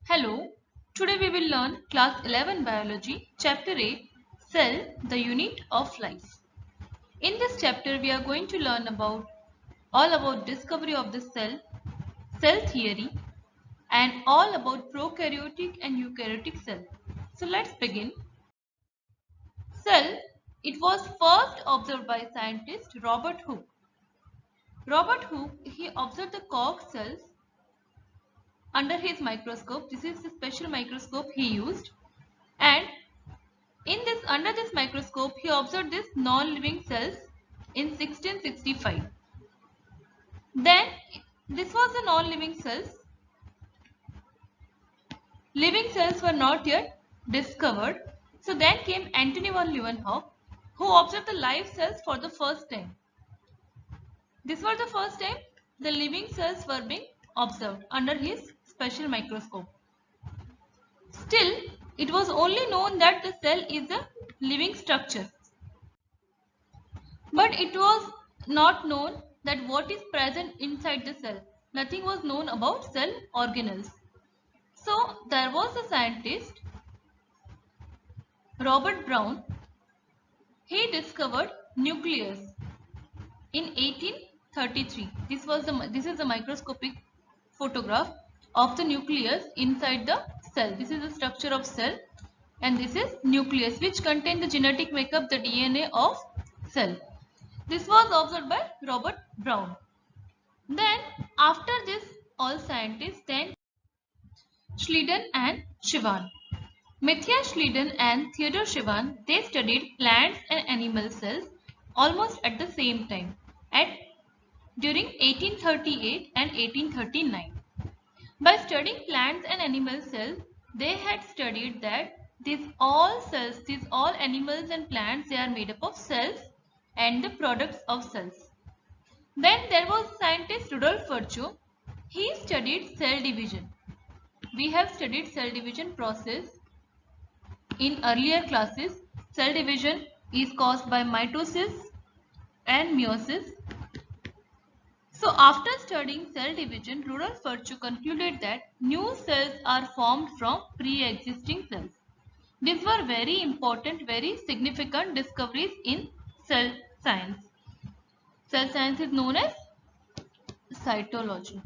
Hello, today we will learn class 11 biology chapter 8 cell the unit of life. In this chapter we are going to learn about all about discovery of the cell theory and all about prokaryotic and eukaryotic cell. So let's begin. Cell, it was first observed by scientist Robert Hooke. Robert Hooke, he observed the Koch cells under his microscope. This is the special microscope he used, and under this microscope, he observed these non-living cells in 1665. Then, this was the non-living cells. Living cells were not yet discovered. So then came Antony von Leeuwenhoek, who observed the live cells for the first time. This was the first time the living cells were being observed under his special microscope. Still, it was only known that the cell is a living structure. But it was not known that what is present inside the cell. Nothing was known about cell organelles. So there was a scientist, Robert Brown. He discovered nucleus in 1833. This is a microscopic photograph of the nucleus inside the cell. This is the structure of cell, and this is nucleus, which contain the genetic makeup, the DNA of cell. This was observed by Robert Brown. Then, after this, all scientists, then Schleiden and Schwann. Matthias Schleiden and Theodor Schwann, they studied plants and animal cells almost at the same time, during 1838 and 1839. By studying plants and animal cells, they had studied that these all animals and plants, they are made up of cells and the products of cells. Then there was scientist Rudolf Virchow. He studied cell division. We have studied cell division process in earlier classes. Cell division is caused by mitosis and meiosis. So after studying cell division, Rudolf Virchow concluded that new cells are formed from pre-existing cells. These were very important, very significant discoveries in cell science. Cell science is known as cytology.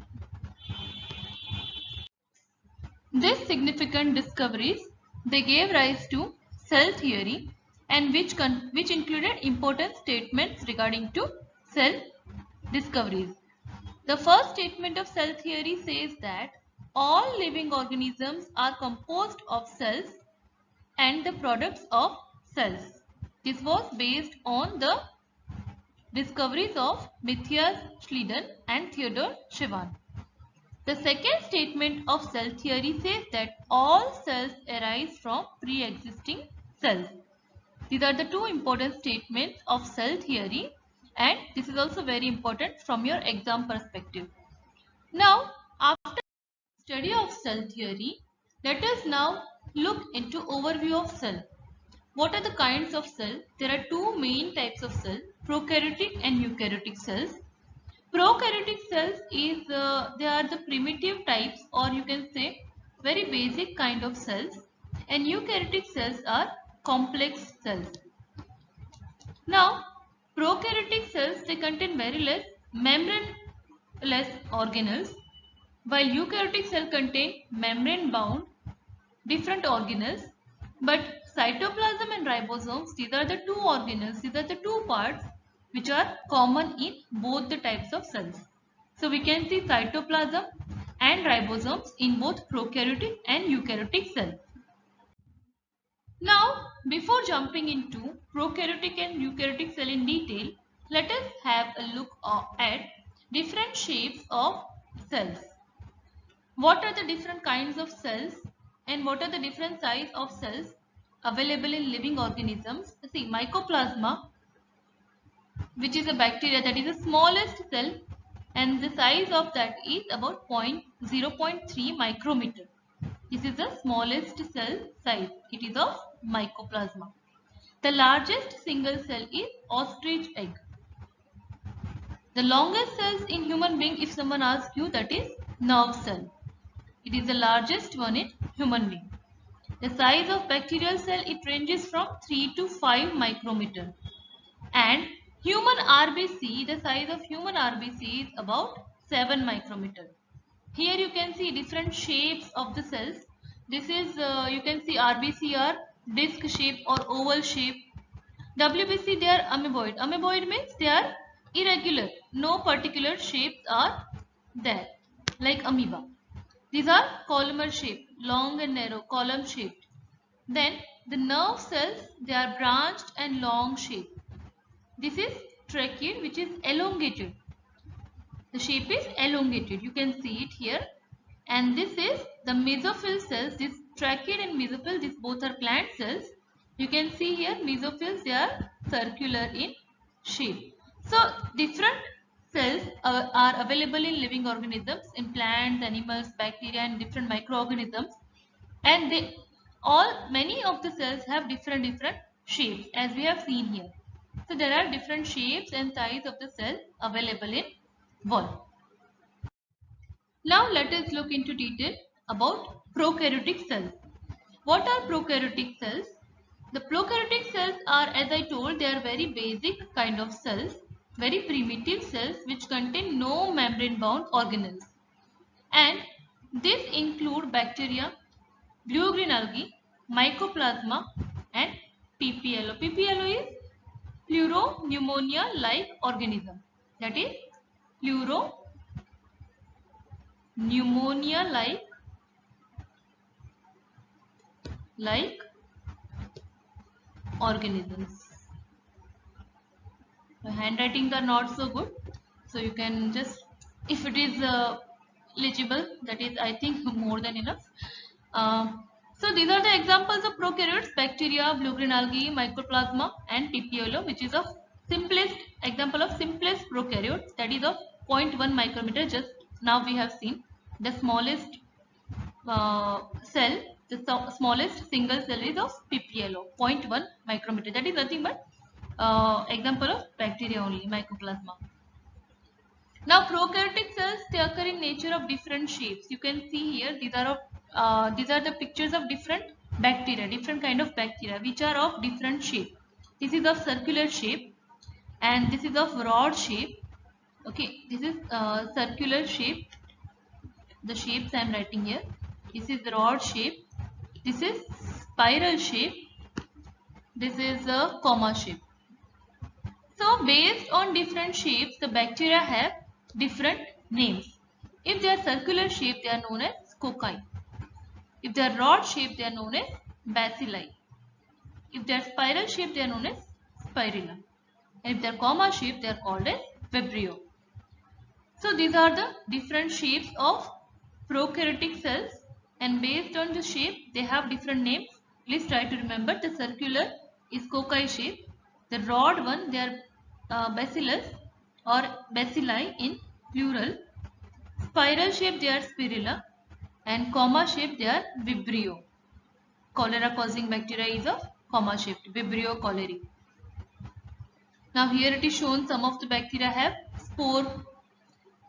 These significant discoveries, they gave rise to cell theory, and which included important statements regarding to cell discoveries. The first statement of cell theory says that all living organisms are composed of cells and the products of cells. This was based on the discoveries of Matthias Schleiden and Theodor Schwann. The second statement of cell theory says that all cells arise from pre-existing cells. These are the two important statements of cell theory, and this is also very important from your exam perspective. Now, after study of cell theory, let us now look into overview of cell. What are the kinds of cell? There are two main types of cell, prokaryotic and eukaryotic cells. Prokaryotic cells they are the primitive types, or you can say very basic kind of cells, and eukaryotic cells are complex cells. Now, prokaryotic cells, they contain very less membrane-less organelles, while eukaryotic cell contain membrane-bound different organelles. But cytoplasm and ribosomes, these are the two organelles, these are the two parts which are common in both the types of cells. So we can see cytoplasm and ribosomes in both prokaryotic and eukaryotic cells. Now, before jumping into prokaryotic and eukaryotic cell in detail, let us have a look at different shapes of cells. What are the different kinds of cells and what are the different size of cells available in living organisms? See, mycoplasma, which is a bacteria, that is the smallest cell, and the size of that is about 0.3 micrometer. This is the smallest cell size. It is of mycoplasma. The largest single cell is ostrich egg. The longest cells in human being, if someone asks you, that is nerve cell. It is the largest one in human being. The size of bacterial cell, it ranges from 3 to 5 micrometer. And human RBC, the size of human RBC is about 7 micrometer. Here you can see different shapes of the cells. This is, you can see RBC are disc shape or oval shape. WBC, they are amoeboid. Amoeboid means they are irregular. No particular shapes are there, like amoeba. These are columnar shaped, long and narrow, column shaped. Then the nerve cells, they are branched and long shaped. This is tracheate, which is elongated. The shape is elongated. You can see it here. And this is the mesophyll cells. This tracheate and mesophyll, these both are plant cells. You can see here mesophills, they are circular in shape. So different cells are available in living organisms, in plants, animals, bacteria, and different microorganisms. And many of the cells have different shapes, as we have seen here. So there are different shapes and size of the cell available in wall. Now let us look into detail about prokaryotic cells. What are prokaryotic cells? The prokaryotic cells are, as I told, they are very basic kind of cells, very primitive cells which contain no membrane bound organelles. And this include bacteria, blue-green algae, mycoplasma and PPLO. PPLO is pleuropneumonia-like organism. That is pleuropneumonia-like organisms. The handwritings are not so good, so you can just, if it is legible, that is, I think, more than enough. So these are the examples of prokaryotes: bacteria, blue-green algae, mycoplasma and PPLO, which is a simplest example of simplest prokaryotes, that is of 0.1 micrometer. Just now we have seen the smallest cell, the smallest single cell is of PPLO, 0.1 micrometer. That is nothing but example of bacteria only, mycoplasma. Now prokaryotic cells, they occur in nature of different shapes. You can see here, these are the pictures of different bacteria, different kind of bacteria which are of different shape. This is of circular shape and this is of rod shape. Okay, this is circular shape. The shapes I am writing here. This is rod shape. This is spiral shape. This is a comma shape. So based on different shapes, the bacteria have different names. If they are circular shape, they are known as cocci. If they are rod shape, they are known as bacilli. If they are spiral shape, they are known as spirilla. And if they are comma shape, they are called as vibrio. So these are the different shapes of prokaryotic cells, and based on the shape, they have different names. Please try to remember. The circular is cocci shape. The rod one, they are bacillus or bacilli in plural. Spiral shape, they are spirilla, and comma shape, they are vibrio. Cholera causing bacteria is of comma shaped, vibrio cholerae. Now here it is shown some of the bacteria have spore.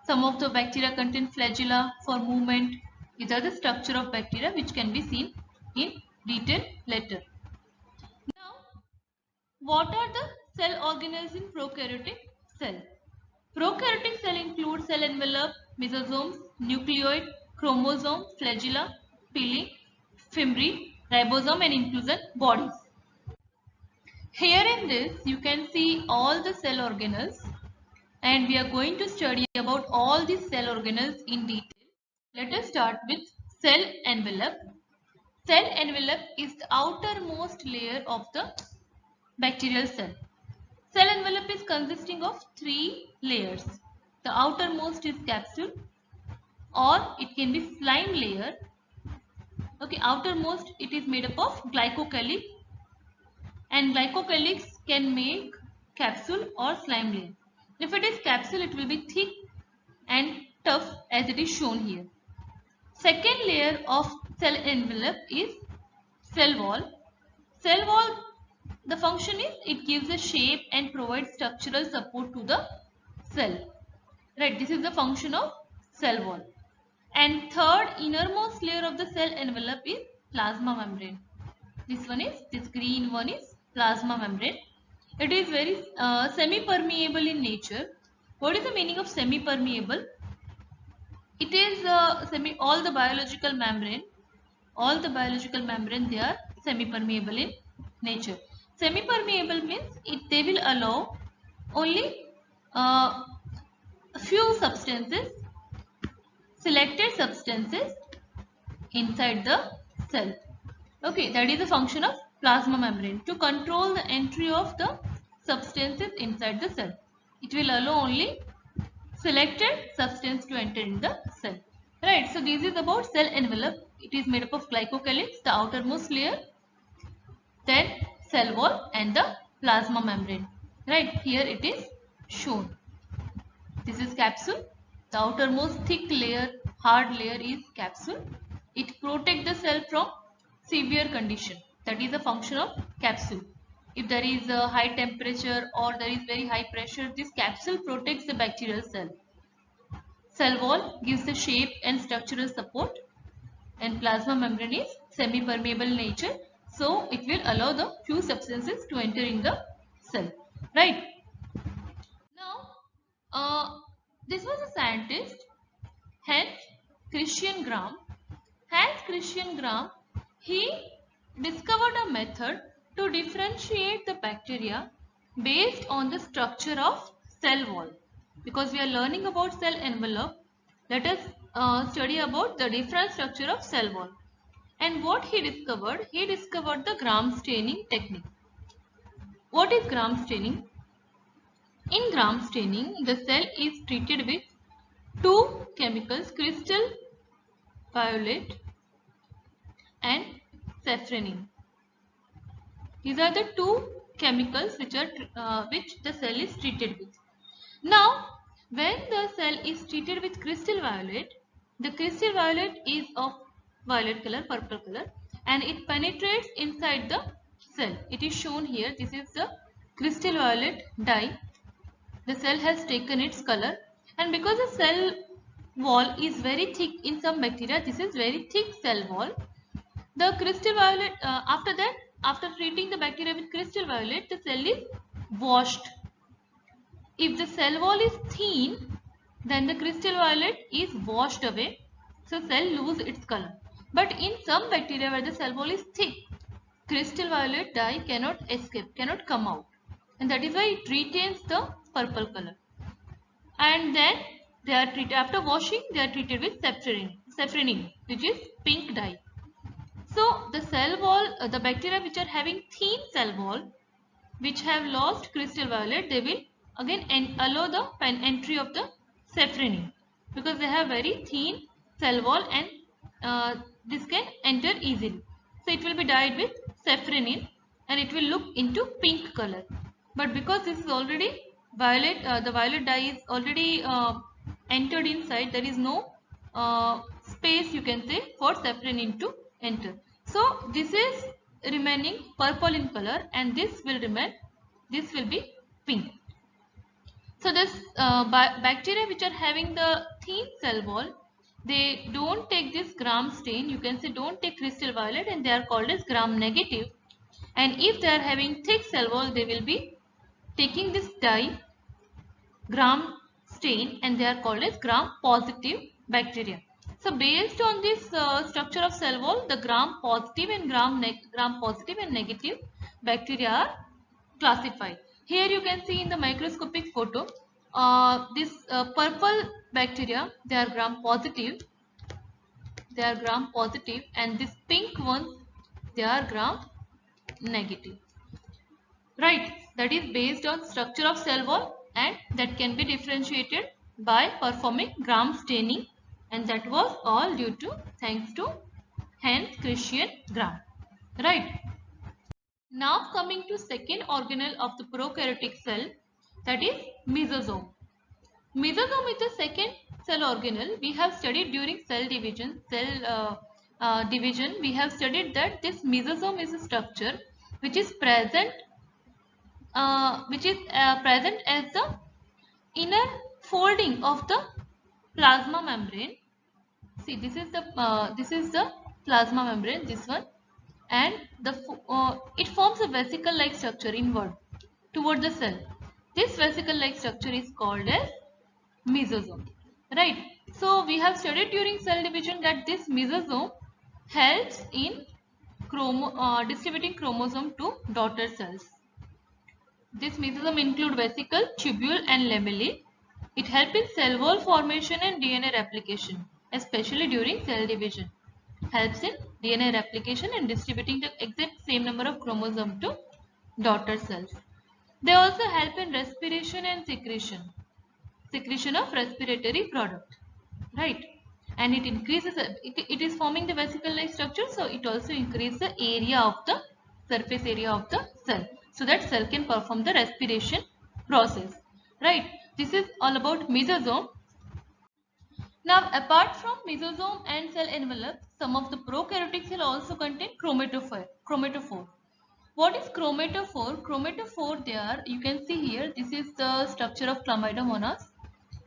Some of the bacteria contain flagella for movement. These are the structure of bacteria which can be seen in detail later. Now, what are the cell organelles in prokaryotic cell? Prokaryotic cell include cell envelope, mesosomes, nucleoid, chromosome, flagella, pili, fimbriae, ribosome and inclusion bodies. Here in this you can see all the cell organelles, and we are going to study about all these cell organelles in detail. Let us start with cell envelope. Cell envelope is the outermost layer of the bacterial cell. Cell envelope is consisting of 3 layers. The outermost is capsule, or it can be slime layer. Okay, outermost it is made up of glycocalyx, and glycocalyx can make capsule or slime layer. If it is capsule, it will be thick and tough as it is shown here. Second layer of cell envelope is cell wall. Cell wall, the function is it gives a shape and provides structural support to the cell. Right, this is the function of cell wall. And third innermost layer of the cell envelope is plasma membrane. This green one is plasma membrane. It is very semi-permeable in nature. What is the meaning of semi-permeable? It is all the biological membrane they are semi-permeable in nature. Semi-permeable means they will allow only a few substances, selected substances inside the cell. Okay, that is the function of plasma membrane, to control the entry of the substances inside the cell. It will allow only selected substance to enter in the cell. Right, so this is about cell envelope. It is made up of glycocalyx, the outermost layer, then cell wall and the plasma membrane. Right, here it is shown. This is capsule. The outermost thick layer, hard layer is capsule. It protects the cell from severe condition. That is the function of capsule. If there is a high temperature or there is very high pressure, this capsule protects the bacterial cell. Cell wall gives the shape and structural support, and plasma membrane is semi-permeable nature, so it will allow the few substances to enter in the cell. Right. Now, this was a scientist, Hans Christian Gram. Hans Christian Gram, he discovered a method to differentiate the bacteria based on the structure of cell wall. Because we are learning about cell envelope, let us study about the different structure of cell wall. And what he discovered? He discovered the Gram staining technique. What is Gram staining? In Gram staining, the cell is treated with two chemicals, crystal violet and safranin. These are the two chemicals which the cell is treated with. Now, when the cell is treated with crystal violet, the crystal violet is of violet color, purple color, and it penetrates inside the cell. It is shown here. This is the crystal violet dye. The cell has taken its color, and because the cell wall is very thick in some bacteria, this is very thick cell wall. The crystal violet, after treating the bacteria with crystal violet, the cell is washed. If the cell wall is thin, then the crystal violet is washed away, so cell loses its color. But in some bacteria where the cell wall is thick, crystal violet dye cannot escape, cannot come out, and that is why it retains the purple color. And then they are treated, after washing, they are treated with safranin, which is pink dye. So the cell wall, the bacteria which are having thin cell wall, which have lost crystal violet, they will again allow the entry of the safranin, because they have very thin cell wall, and this can enter easily. So it will be dyed with safranin and it will look into pink color. But because this is already violet, the violet dye is already entered inside, there is no space, you can say, for safranin to enter. So this is remaining purple in color, and this will be pink. So this bacteria which are having the thin cell wall, they don't take this Gram stain, you can say don't take crystal violet, and they are called as Gram negative. And if they are having thick cell wall, they will be taking this dye Gram stain, and they are called as Gram positive bacteria. So based on this structure of cell wall, the Gram positive and Gram positive and negative bacteria are classified. Here you can see in the microscopic photo, this purple bacteria, they are Gram positive, and this pink ones, they are Gram negative. Right, that is based on structure of cell wall, and that can be differentiated by performing Gram staining, and that was all thanks to Hans Christian Gram. Right. Now coming to second organelle of the prokaryotic cell, that is mesosome. Mesosome is the second cell organelle. We have studied during cell division. We have studied that this mesosome is a structure which is present as the inner folding of the plasma membrane, See, this is the plasma membrane, this one, and it forms a vesicle-like structure inward toward the cell. This vesicle-like structure is called as mesosome, right? So we have studied during cell division that this mesosome helps in distributing chromosome to daughter cells. This mesosome include vesicle, tubule and lamellae. It helps in cell wall formation and DNA replication, especially during cell division. Helps in DNA replication and distributing the exact same number of chromosomes to daughter cells. They also help in respiration and secretion of respiratory product, right? And it increases, it is forming the vesicle-like structure, so it also increases the area of the surface area of the cell, so that cell can perform the respiration process, right? This is all about mesosome. Now, apart from mesosome and cell envelope, some of the prokaryotic cell also contain chromatophore. What is chromatophore? Chromatophore, there you can see here, this is the structure of Chlamydomonas.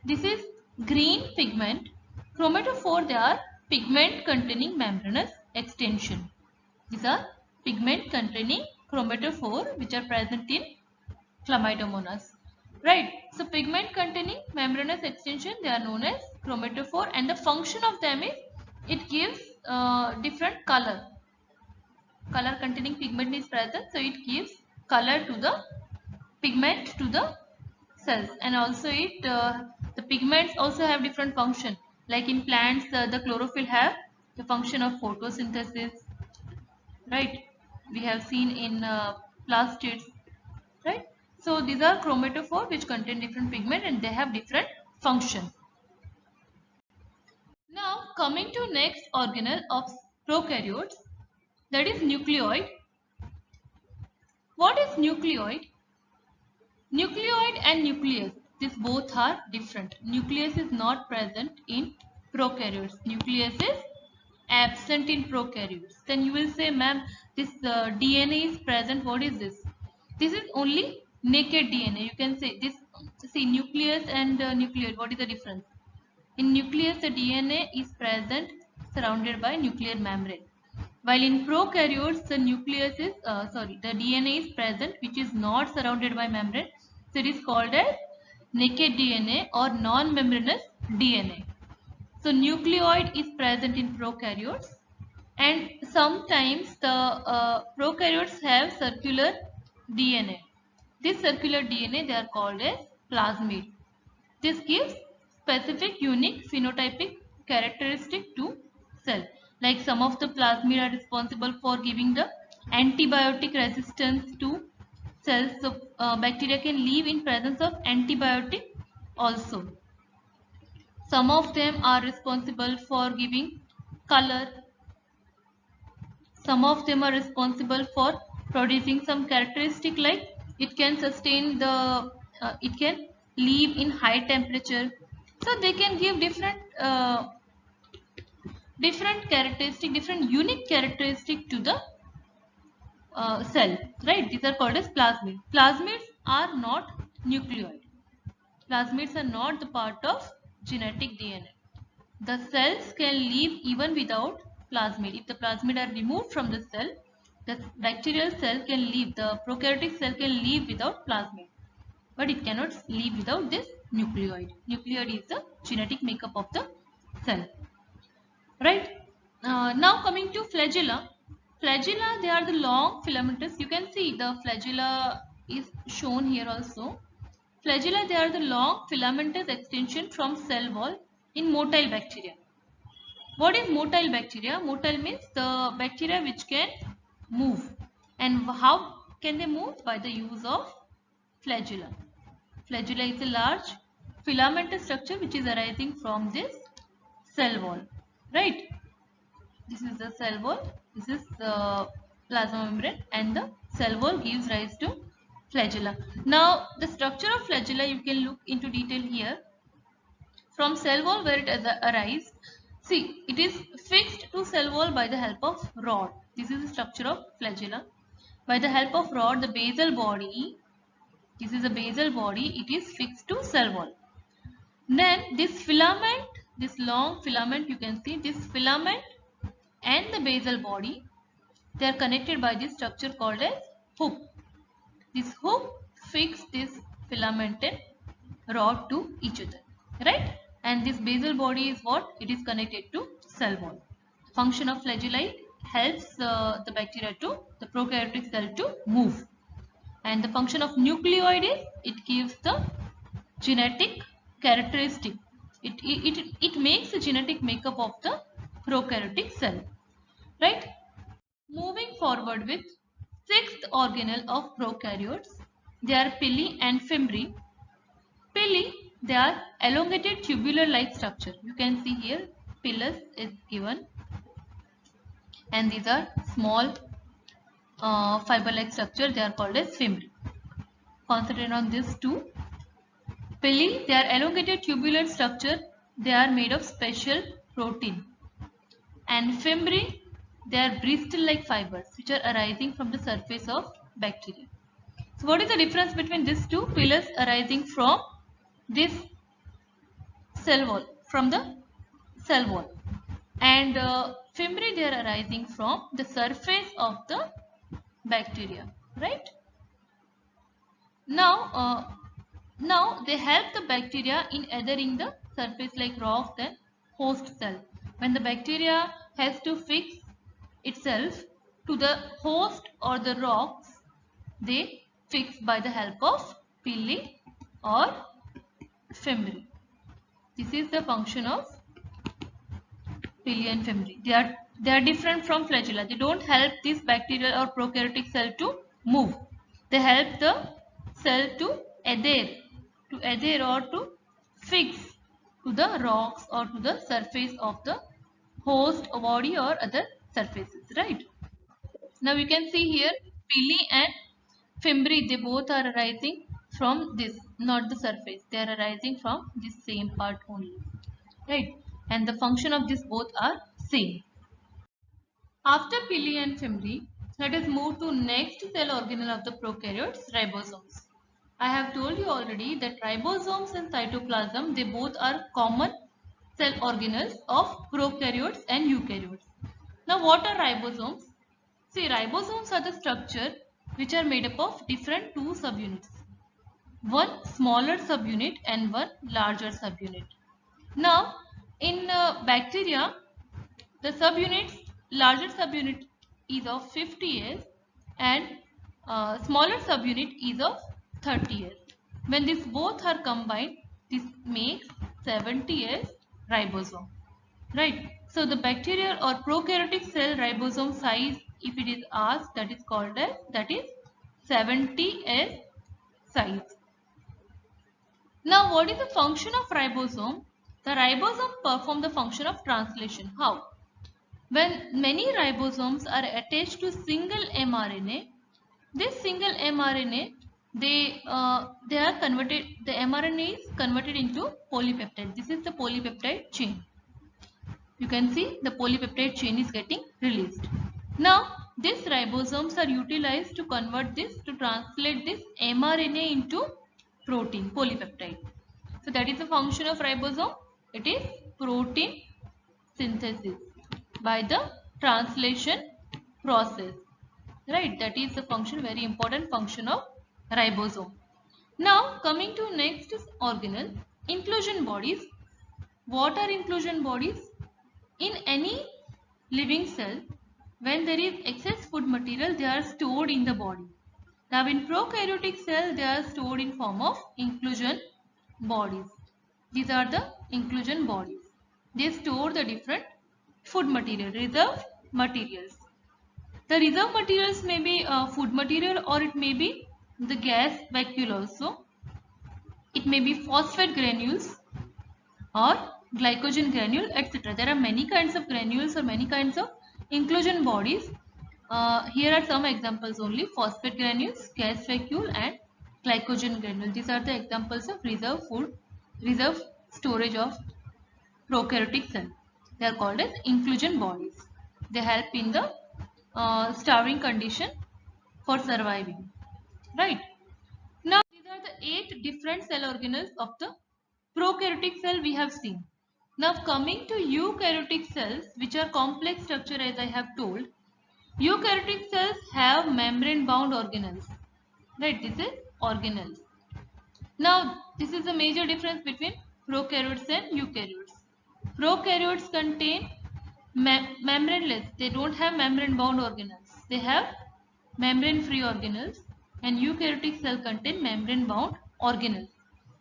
This is green pigment. Chromatophore, they are pigment containing membranous extension. These are pigment containing chromatophore which are present in Chlamydomonas. Right. So pigment containing membranous extension, they are known as chromatophore, and the function of them is it gives different color. Color containing pigment is present, so it gives color to the pigment to the cells, and also the pigments also have different function. Like in plants, the chlorophyll have the function of photosynthesis, right? We have seen in plastids, right? So these are chromatophore which contain different pigment and they have different function. Now coming to next organelle of prokaryotes, that is nucleoid. What is nucleoid? Nucleoid and nucleus, these both are different. Nucleus is not present in prokaryotes. Nucleus is absent in prokaryotes. Then you will say, ma'am, this DNA is present. What is this? This is only naked DNA. You can say this. See, nucleus and nucleoid. What is the difference? In nucleus, the DNA is present, surrounded by nuclear membrane. While in prokaryotes, the nucleus is the DNA is present, which is not surrounded by membrane. So it is called as naked DNA or non-membranous DNA. So nucleoid is present in prokaryotes, and sometimes the prokaryotes have circular DNA. This circular DNA, they are called as plasmid. This gives specific unique phenotypic characteristic to cell. Like some of the plasmid are responsible for giving the antibiotic resistance to cells. So bacteria can live in presence of antibiotic also. Some of them are responsible for giving color. Some of them are responsible for producing some characteristic like it can sustain the, it can live in high temperature. So they can give different characteristic, different unique characteristic to the cell, right? These are called as plasmids. Plasmids are not nucleoid. Plasmids are not the part of genetic DNA. The cells can live even without plasmid. If the plasmid are removed from the cell, the bacterial cell can live, the prokaryotic cell can live without plasmid. But it cannot live without this nucleoid. Nucleoid is the genetic makeup of the cell. Right? Now coming to flagella. Flagella, they are the long filamentous. You can see the flagella is shown here also. Flagella, they are the long filamentous extension from cell wall in motile bacteria. What is motile bacteria? Motile means the bacteria which can move. And how can they move? By the use of flagella. Flagella is a large filamentous structure which is arising from this cell wall. Right? This is the cell wall. This is the plasma membrane, and the cell wall gives rise to flagella. Now, the structure of flagella you can look into detail here. From cell wall where it arises, see, it is fixed to cell wall by the help of rod. This is the structure of flagella. By the help of rod, the basal body, this is a basal body, it is fixed to cell wall. Then this filament this long filament, you can see this filament and the basal body, they are connected by this structure called as hook. This hook fix this filament and rod to each other, right? And this basal body is what? It is connected to cell wall. Function of flagellite helps the bacteria to, the prokaryotic cell to move. And the function of nucleoid is it gives the genetic characteristic. It makes the genetic makeup of the prokaryotic cell, right? Moving forward with sixth organelle of prokaryotes, they are pili and fimbriae. Pili, they are elongated tubular-like structure. You can see here pilus is given, and these are small fiber-like structure. They are called as fimbriae. Concentrate on these two. Pili, they are elongated tubular structure. They are made of special protein. And fimbriae, they are bristle-like fibers which are arising from the surface of bacteria. So what is the difference between these two? Pilus arising from this cell wall, from the cell wall, and fimbriae, they are arising from the surface of the bacteria, right? Now they help the bacteria in adhering the surface like rocks and host cell. When the bacteria has to fix itself to the host or the rocks, they fix by the help of pili or fimbriae. This is the function of pili and fimbriae. They are different from flagella. They don't help this bacterial or prokaryotic cell to move. They help the cell to adhere or to fix to the rocks or to the surface of the host body or other surfaces, right? Now you can see here pili and fimbriae, they both are arising from this, not the surface. They are arising from this same part only, right? And the function of this both are same. After pili and fimbriae, let us move to next cell organelle of the prokaryotes, ribosomes. I have told you already that ribosomes and cytoplasm, they both are common cell organelles of prokaryotes and eukaryotes. Now what are ribosomes? See, ribosomes are the structure which are made up of different two subunits. One smaller subunit and one larger subunit. Now in bacteria, the subunits, larger subunit is of 50S and smaller subunit is of 30S. When these both are combined, this makes 70S ribosome, right? So the bacterial or prokaryotic cell ribosome size, if it is asked, that is called as, that is 70S size. Now what is the function of ribosome? The ribosome perform the function of translation. How? When many ribosomes are attached to single mRNA, this single mRNA, they are converted, the mRNA is converted into polypeptide. This is the polypeptide chain. You can see the polypeptide chain is getting released. Now these ribosomes are utilized to convert this, to translate this mRNA into protein, polypeptide. So that is the function of ribosome. It is protein synthesis by the translation process, right? That is the function, very important function of ribosome. Now coming to next is organelle, inclusion bodies. What are inclusion bodies? In any living cell, when there is excess food material, they are stored in the body. Now in prokaryotic cell, they are stored in form of inclusion bodies. These are the inclusion bodies. They store the different food material, reserve materials. The reserve materials may be food material, or it may be the gas vacuole also. It may be phosphate granules or glycogen granule, etc. There are many kinds of granules or many kinds of inclusion bodies. Here are some examples only: phosphate granules, gas vacuole and glycogen granule. These are the examples of reserve food, reserve storage of prokaryotic cell. They are called as inclusion bodies. They help in the starving condition for surviving, right? Now these are the 8 different cell organelles of the prokaryotic cell we have seen. Now coming to eukaryotic cells, which are complex structure as I have told. Eukaryotic cells have membrane bound organelles. Right, this is organelles. Now this is the major difference between prokaryotes and eukaryotes. Prokaryotes contain membraneless. They don't have membrane bound organelles. They have membrane free organelles, and eukaryotic cell contain membrane bound organelles.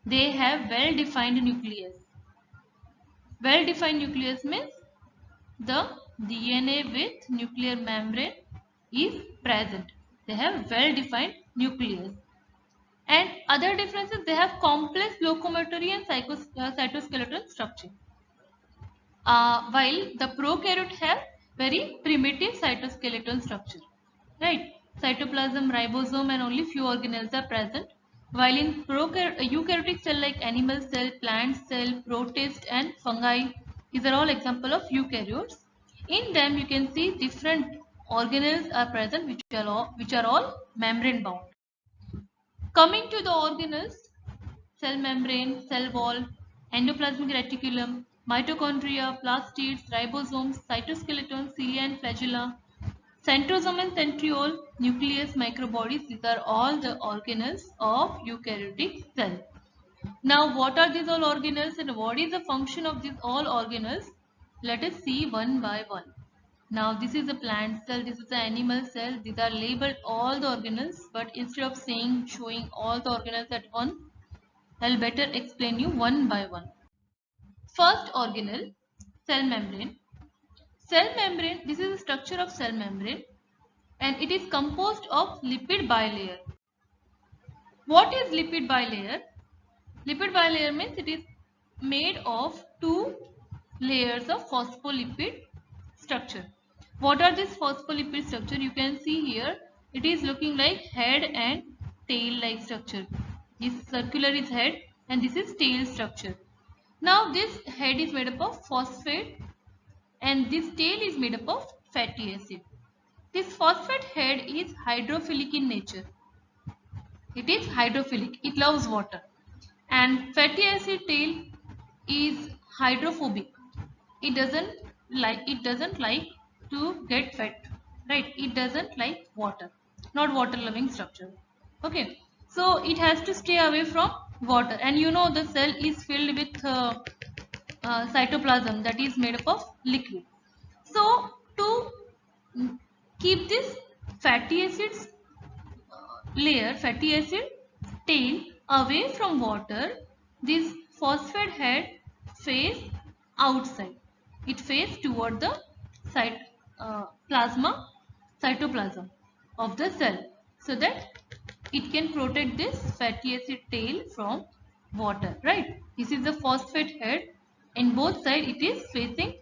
They have well defined nucleus. Well defined nucleus means the DNA with nuclear membrane is present. They have well defined nucleus. And other differences, they have complex locomotory and cytoskeleton structure. While the prokaryote have very primitive cytoskeleton structure. Right? Cytoplasm, ribosome and only few organelles are present. While in eukaryotic cell like animal cell, plant cell, protist and fungi, these are all example of eukaryotes. In them you can see different organelles are present which are all membrane bound. Coming to the organelles, cell membrane, cell wall, endoplasmic reticulum, mitochondria, plastids, ribosomes, cytoskeleton, cilia and flagella, centrosome and centriole, nucleus, microbodies, these are all the organelles of eukaryotic cell. Now what are these all organelles and what is the function of these all organelles? Let us see one by one. Now this is a plant cell, this is an animal cell, these are labeled all the organelles, but instead of showing all the organelles at once, I'll better explain you one by one. First organelle, cell membrane. Cell membrane, this is the structure of cell membrane and it is composed of lipid bilayer. What is lipid bilayer? Lipid bilayer means it is made of two layers of phospholipid structure. What are this phospholipid structure? You can see here it is looking like head and tail like structure. This circular is head and this is tail structure. Now this head is made up of phosphate and this tail is made up of fatty acid. This phosphate head is hydrophilic in nature. It is hydrophilic. It loves water. And fatty acid tail is hydrophobic. It doesn't like to get fat, right? It doesn't like water, not water loving structure. Okay, so it has to stay away from water, and you know the cell is filled with cytoplasm that is made up of liquid. So to keep this fatty acids fatty acid tail away from water, this phosphate head face outside. It faces toward the cytoplasm of the cell so that it can protect this fatty acid tail from water, right? This is the phosphate head and both sides it is facing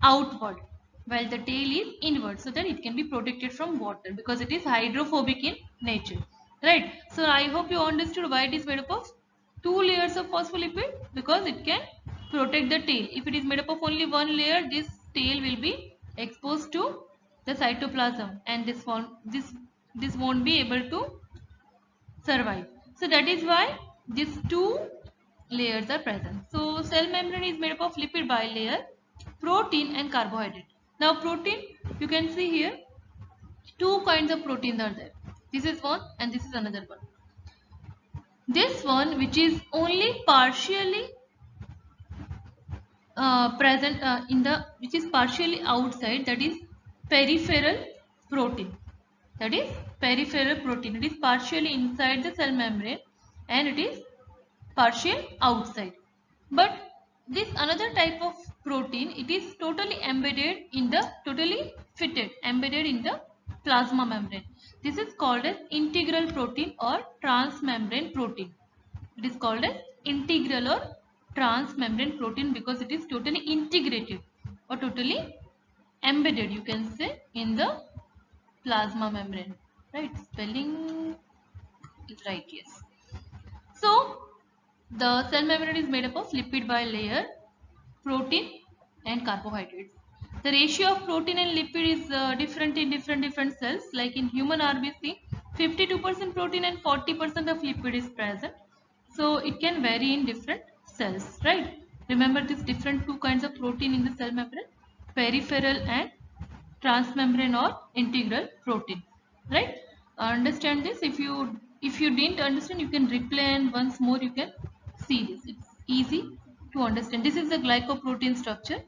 outward while the tail is inward so that it can be protected from water because it is hydrophobic in nature, right? So I hope you understood why it is made up of two layers of phospholipid, because it can protect the tail. If it is made up of only one layer, this tail will be exposed to the cytoplasm and this won't be able to survive. So that is why these two layers are present. So cell membrane is made up of lipid bilayer, protein and carbohydrate. Now protein, you can see here two kinds of proteins are there. This is one and this is another one. This one which is only partially present which is partially outside, that is peripheral protein. That is peripheral protein. It is partially inside the cell membrane and it is partial outside. But this another type of protein, it is totally embedded in the plasma membrane. This is called as integral protein or transmembrane protein. It is called as integral or transmembrane protein because it is totally integrated or totally embedded, you can say, in the plasma membrane, right? Spelling is right, yes. So the cell membrane is made up of lipid bilayer, protein and carbohydrates. The ratio of protein and lipid is different in different cells. Like in human RBC, 52% protein and 40% of lipid is present. So it can vary in different cells, right? Remember this different two kinds of protein in the cell membrane, peripheral and transmembrane or integral protein, right? Understand this. If you didn't understand, you can replay and once more you can see this. It's easy to understand. This is the glycoprotein structure,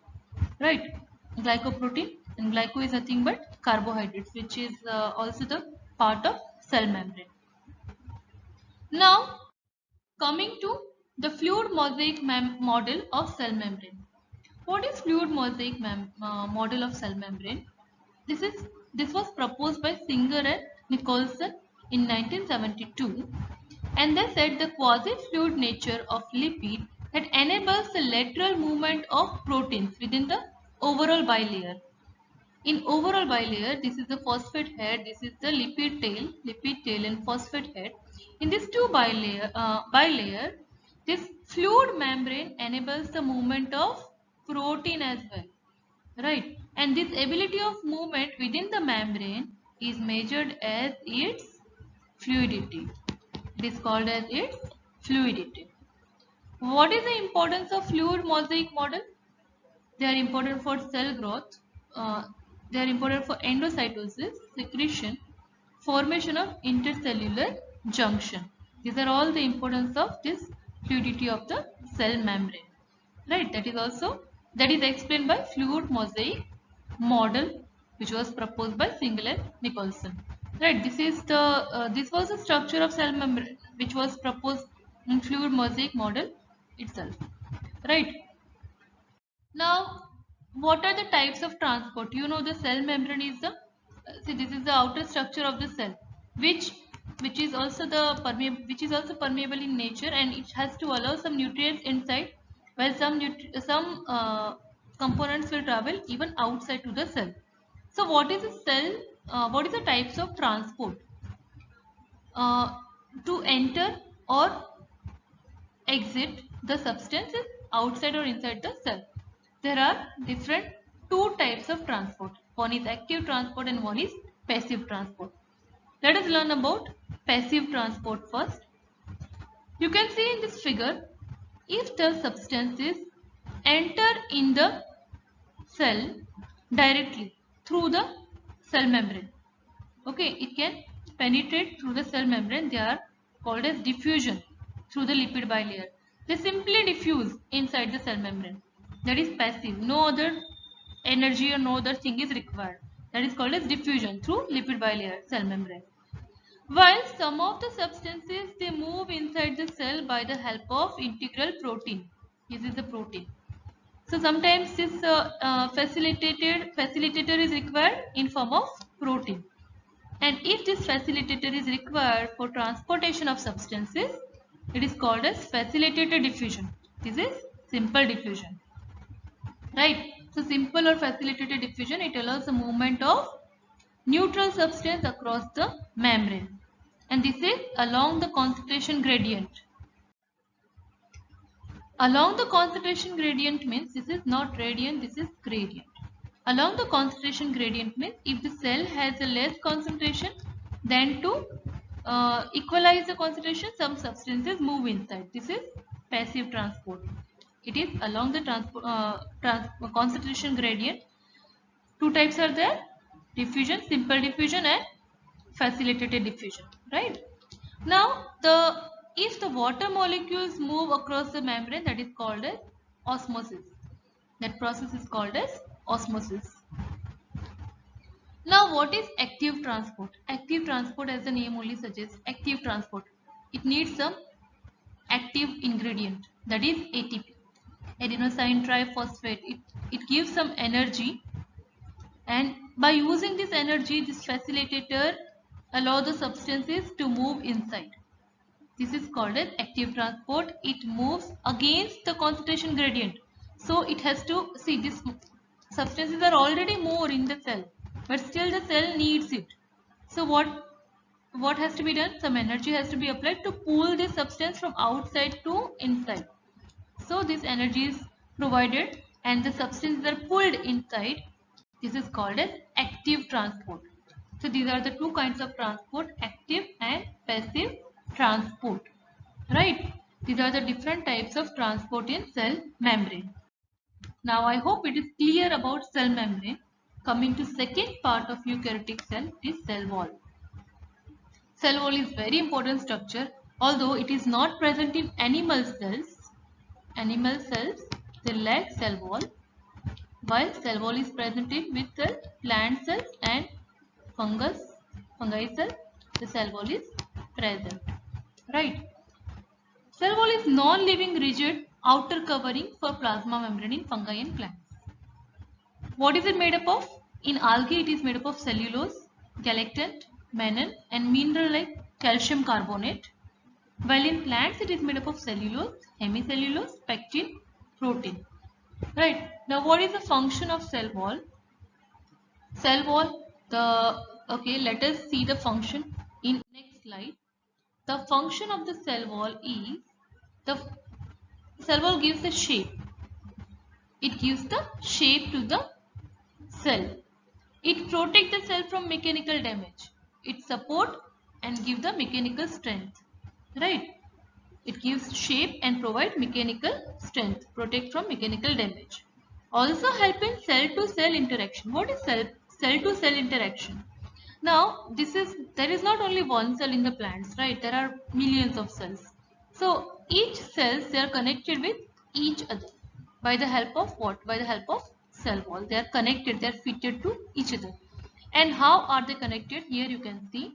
right? Glycoprotein, and glyco is nothing but carbohydrates, which is also the part of cell membrane. Now coming to the fluid mosaic model of cell membrane. What is fluid mosaic model of cell membrane? This was proposed by Singer and Nicholson in 1972, and they said the quasi-fluid nature of lipid that enables the lateral movement of proteins within the overall bilayer. In overall bilayer, this is the phosphate head, this is the lipid tail and phosphate head. In this two bilayer, this fluid membrane enables the movement of protein as well, right? And this ability of movement within the membrane is measured as its fluidity. It is called as its fluidity. What is the importance of fluid mosaic model? They are important for cell growth. They are important for endocytosis, secretion, formation of intercellular junction. These are all the importance of this fluidity of the cell membrane. Right, that is explained by fluid mosaic model, which was proposed by Singer and Nicholson. Right, this was the structure of cell membrane which was proposed in fluid mosaic model itself. Right. Now, what are the types of transport? You know, the cell membrane is the see, this is the outer structure of the cell, which is also permeable in nature, and it has to allow some nutrients inside, while some components will travel even outside to the cell. So, what is the cell? What is the types of transport? To enter or exit the substances outside or inside the cell. There are different two types of transport. One is active transport and one is passive transport. Let us learn about passive transport first. You can see in this figure, if the substances enter in the cell directly through the cell membrane, okay, it can penetrate through the cell membrane. They are called as diffusion through the lipid bilayer. They simply diffuse inside the cell membrane. That is passive. No other energy or no other thing is required. That is called as diffusion through lipid bilayer cell membrane. While some of the substances, they move inside the cell by the help of integral protein. This is the protein. So sometimes this facilitator is required in form of protein. And if this facilitator is required for transportation of substances, it is called as facilitated diffusion. This is simple diffusion. Right. So simple or facilitated diffusion, it allows the movement of neutral substance across the membrane. And this is along the concentration gradient. Along the concentration gradient means this is not radiant, this is gradient. Along the concentration gradient means if the cell has a less concentration, then to equalize the concentration, some substances move inside. This is passive transport. It is along the concentration gradient. Two types are there: diffusion, simple diffusion, and facilitated diffusion. Right? Now, if the water molecules move across the membrane, that is called as osmosis. That process is called as osmosis. Now, what is active transport? Active transport, as the name only suggests, active transport. It needs some active ingredient, that is ATP, adenosine triphosphate. It gives some energy, and by using this energy, this facilitator allows the substances to move inside. This is called as active transport. It moves against the concentration gradient. So it has to see, these substances are already more in the cell, but still the cell needs it. So what has to be done? Some energy has to be applied to pull this substance from outside to inside. So this energy is provided and the substances are pulled inside. This is called as active transport. So these are the two kinds of transport, active and passive transport. Right. These are the different types of transport in cell membrane. Now I hope it is clear about cell membrane. Coming to second part of eukaryotic cell, it is cell wall. Cell wall is very important structure, although it is not present in animal cells. Animal cells, they lack cell wall, while cell wall is present in which cell? Plant cells and fungi cells. The cell wall is present, right? Cell wall is non-living rigid outer covering for plasma membrane in fungi and plants. What is it made up of? In algae, it is made up of cellulose, galactant, mannan, and mineral like calcium carbonate. While in plants, it is made up of cellulose, hemicellulose, pectin, protein. Right. Now, what is the function of cell wall? Cell wall. Let us see the function in next slide. The function of the cell wall is the cell wall gives a shape. It gives the shape to the cell. It protects the cell from mechanical damage. It support and give the mechanical strength. Right. It gives shape and provide mechanical strength. Protect from mechanical damage. Also help in cell to cell interaction. What is cell to cell interaction? Now there is not only one cell in the plants, right? There are millions of cells. So each cells, they are connected with each other by the help of what? By the help of cell wall. They are connected, they are fitted to each other. And how are they connected? Here you can see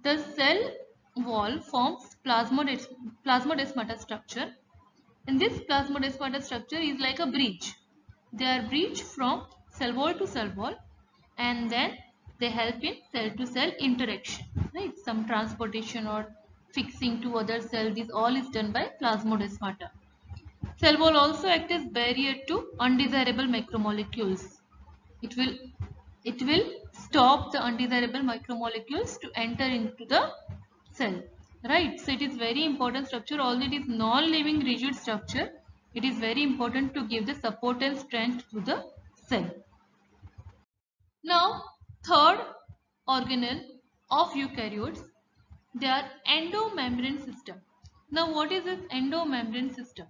the cell wall forms plasmodesmata structure, and this plasmodesmata structure is like a bridge. They are bridge from cell wall to cell wall, and then they help in cell to cell interaction, right? Some transportation or fixing to other cells, this all is done by plasmodesmata. Cell wall also acts as barrier to undesirable macromolecules. It will stop the undesirable macromolecules to enter into the cell, right? So it is very important structure. Although it is non-living rigid structure, it is very important to give the support and strength to the cell. Now, third organelle of eukaryotes, they are endomembrane system. Now, what is this endomembrane system?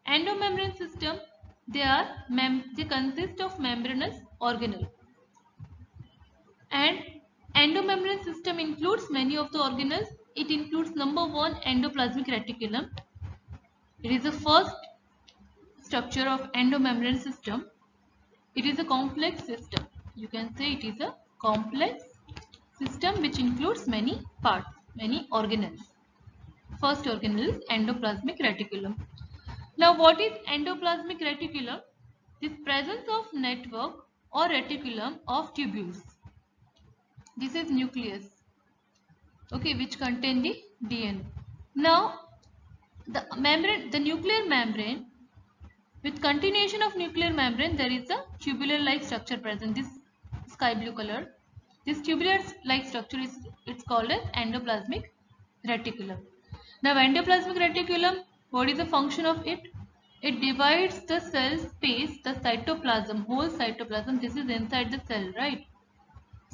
Endomembrane system, they consist of membranous organelle. And endomembrane system includes many of the organelles. It includes number one, endoplasmic reticulum. It is the first structure of endomembrane system. It is a complex system. You can say it is a complex system which includes many parts, many organelles. First organelle is endoplasmic reticulum. Now, what is endoplasmic reticulum? This presence of network or reticulum of tubules. This is nucleus, okay, which contain the DNA. Now, the nuclear membrane, with continuation of nuclear membrane, there is a tubular-like structure present. This sky blue color. This tubular-like structure it's called as endoplasmic reticulum. Now, endoplasmic reticulum, what is the function of it? It divides the cell space, the cytoplasm, whole cytoplasm. This is inside the cell, right?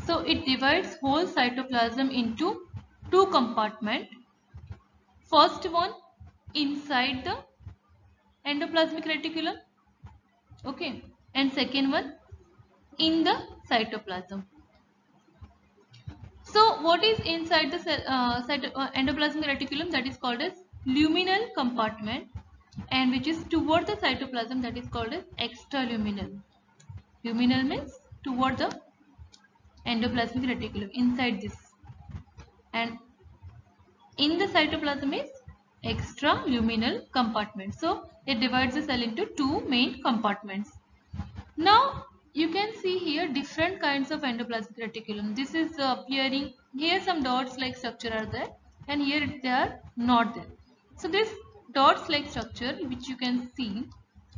So it divides whole cytoplasm into two compartments. First one inside the endoplasmic reticulum, okay, and second one in the cytoplasm. So what is inside the endoplasmic reticulum? That is called as luminal compartment, and which is toward the cytoplasm, that is called as extraluminal. Luminal means toward the endoplasmic reticulum, inside this, and in the cytoplasm is extraluminal compartment. So it divides the cell into two main compartments. Now you can see here different kinds of endoplasmic reticulum. This is appearing here, some dots like structure are there, and here they are not there. So this dots like structure which you can see,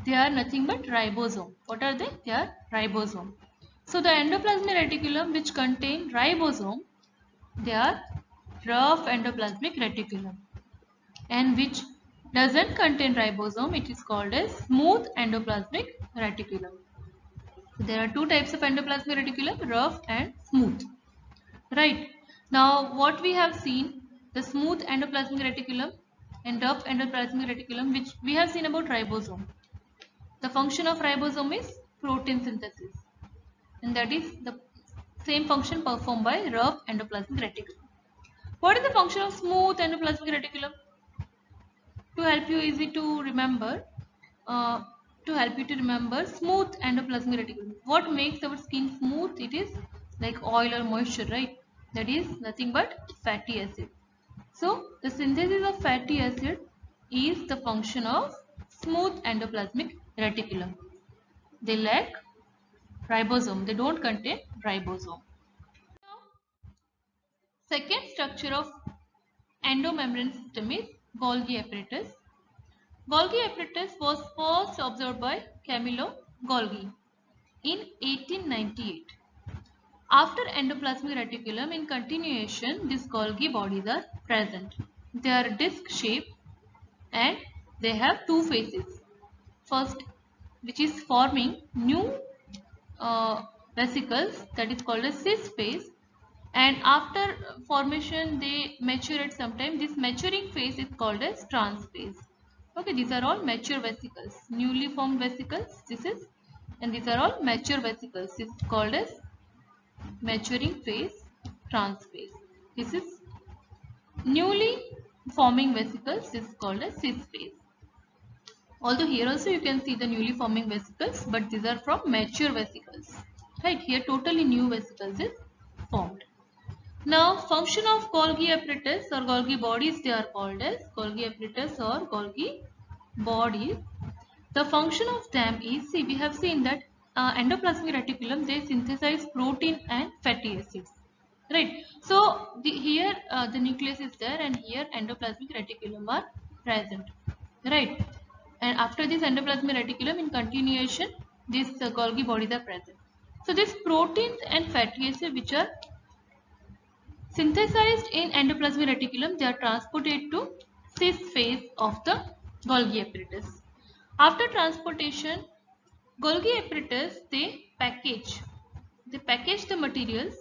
they are nothing but ribosome. What are they? They are ribosome. So the endoplasmic reticulum which contain ribosome, they are rough endoplasmic reticulum, and which doesn't contain ribosome, it is called as smooth endoplasmic reticulum. So there are two types of endoplasmic reticulum, rough and smooth, right? Now what we have seen, the smooth endoplasmic reticulum and rough endoplasmic reticulum, which we have seen about ribosome. The function of ribosome is protein synthesis, and that is the same function performed by rough endoplasmic reticulum. What is the function of smooth endoplasmic reticulum? To help you easy to remember, smooth endoplasmic reticulum. What makes our skin smooth? It is like oil or moisture, right? That is nothing but fatty acid. So the synthesis of fatty acid is the function of smooth endoplasmic reticulum. They lack ribosome. They don't contain ribosome. Now, second structure of endomembrane system is Golgi apparatus. Golgi apparatus was first observed by Camillo Golgi in 1898. After endoplasmic reticulum, in continuation, these Golgi bodies are present. They are disc shaped and they have two phases. First, which is forming new vesicles, that is called as cis phase, and after formation they mature at some time. This maturing phase is called as trans phase. Okay, these are all mature vesicles, newly formed vesicles. This is, and these are all mature vesicles. This is called as maturing phase, trans phase. This is newly forming vesicles. This is called as cis phase. Although here also you can see the newly forming vesicles, but these are from mature vesicles. Right, here totally new vesicles is formed. Now, function of Golgi apparatus or Golgi bodies, they are called as Golgi apparatus or Golgi bodies. The function of them is, see, we have seen that endoplasmic reticulum, they synthesize protein and fatty acids. Right. So here the nucleus is there, and here endoplasmic reticulum are present. Right. And after this endoplasmic reticulum, in continuation, these Golgi bodies are present. So these proteins and fatty acids which are synthesized in endoplasmic reticulum, they are transported to cis phase of the Golgi apparatus. After transportation, Golgi apparatus, they package the materials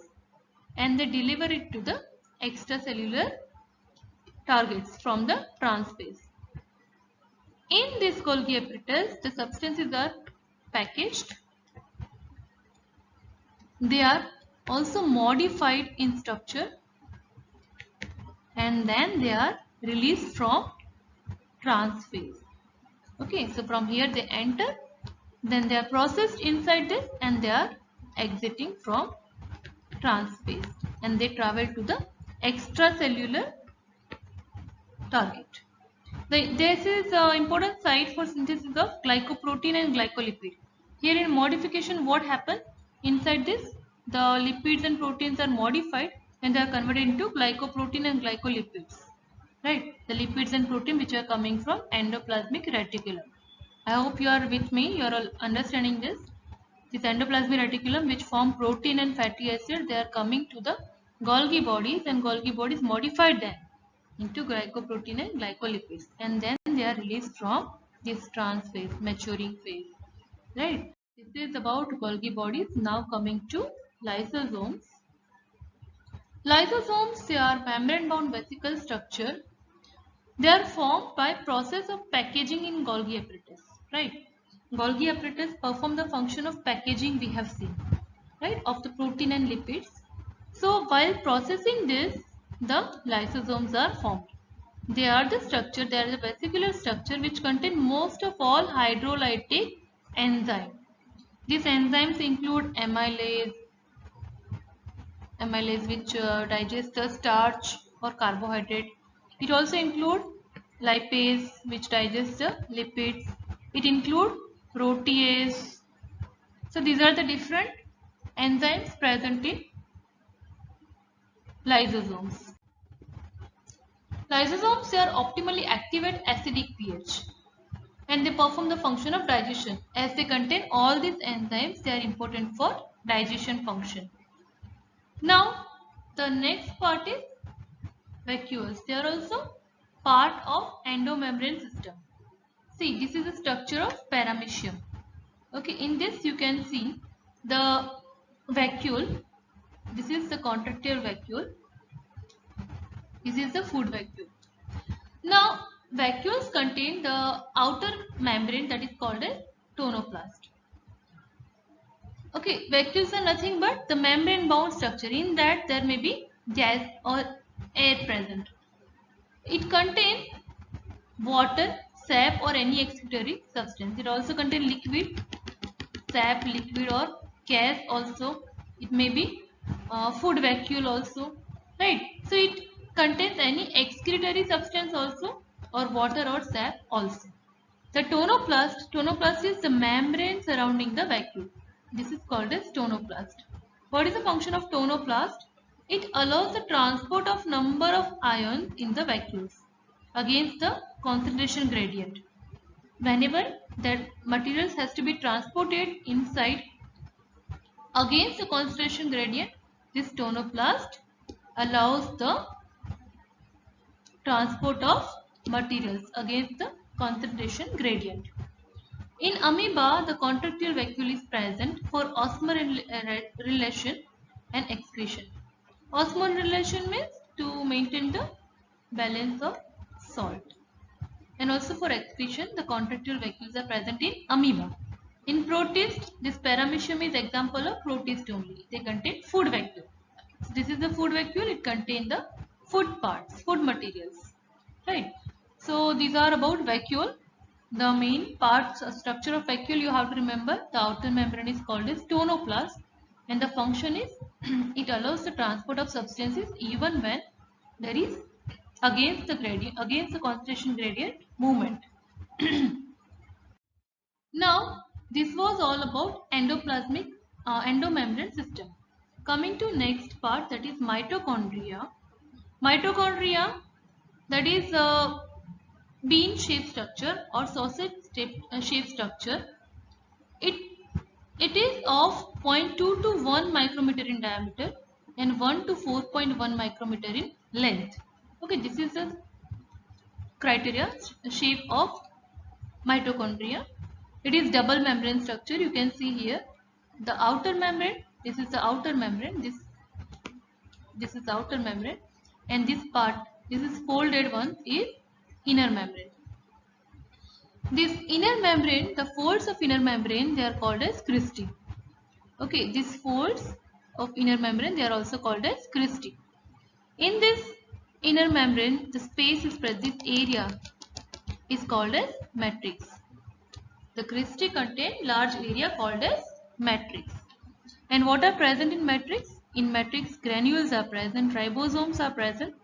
and they deliver it to the extracellular targets from the trans phase. In this Golgi apparatus, the substances are packaged. They are also modified in structure, and then they are released from trans phase. Okay, so from here they enter, then they are processed inside this, and they are exiting from trans phase, and they travel to the extracellular target. This is an important site for synthesis of glycoprotein and glycolipid. Here in modification, what happens? Inside this, the lipids and proteins are modified and they are converted into glycoprotein and glycolipids. Right? The lipids and protein which are coming from endoplasmic reticulum. I hope you are with me. You are all understanding this. This endoplasmic reticulum which form protein and fatty acid, they are coming to the Golgi bodies, and Golgi bodies modified them into glycoprotein and glycolipids, and then they are released from this trans phase, maturing phase. Right? This is about Golgi bodies. Now coming to lysosomes. Lysosomes, they are membrane-bound vesicle structure. They are formed by process of packaging in Golgi apparatus. Right? Golgi apparatus perform the function of packaging, we have seen, right, of the protein and lipids. So while processing this, the lysosomes are formed. They are the structure, they are the vesicular structure which contain most of all hydrolytic enzymes. These enzymes include amylase which digests the starch or carbohydrate. It also includes lipase which digests the lipids. It includes protease. So these are the different enzymes present in lysosomes. Lysosomes, they are optimally active at acidic pH, and they perform the function of digestion. As they contain all these enzymes, they are important for digestion function. Now, the next part is vacuoles. They are also part of endomembrane system. See, this is the structure of paramecium. Okay, in this you can see the vacuole. This is the contractile vacuole. This is the food vacuole. Now, Vacuoles contain the outer membrane that is called as tonoplast. Okay, vacuoles are nothing but the membrane bound structure. In that there may be gas or air present. It contains water, sap or any excretory substance. It also contains liquid, sap, liquid or gas also. It may be food vacuole also, right? So it contains any excretory substance also, or water or sap also. The tonoplast is the membrane surrounding the vacuole. This is called as tonoplast. What is the function of tonoplast? It allows the transport of number of ions in the vacuoles against the concentration gradient. Whenever that materials has to be transported inside against the concentration gradient, this tonoplast allows the transport of materials against the concentration gradient. In amoeba, the contractile vacuole is present for osmorelation and excretion. Osmorelation means to maintain the balance of salt. And also for excretion, the contractile vacuoles are present in amoeba. In protist, this paramecium is example of protist only. They contain food vacuole. So this is the food vacuole. It contains the food parts, food materials. Right. So these are about vacuole. The main parts structure of vacuole you have to remember. The outer membrane is called as tonoplast, and the function is it allows the transport of substances even when there is against the concentration gradient movement. Now this was all about endoplasmic endomembrane system. Coming to next part, that is mitochondria. Mitochondria, that is bean shaped structure or sausage shaped structure. It is of 0.2 to 1 micrometer in diameter and 1 to 4.1 micrometer in length. Okay, this is the criteria shape of mitochondria. It is double membrane structure. You can see here the outer membrane. This is the outer membrane. This is the outer membrane, and this part, this is folded one, is inner membrane. This inner membrane, the folds of inner membrane, they are called as cristae. Okay, these folds of inner membrane, they are also called as cristae. In this inner membrane, the space is present, this area is called as matrix. The cristae contain large area called as matrix. And what are present in matrix? In matrix, granules are present, ribosomes are present,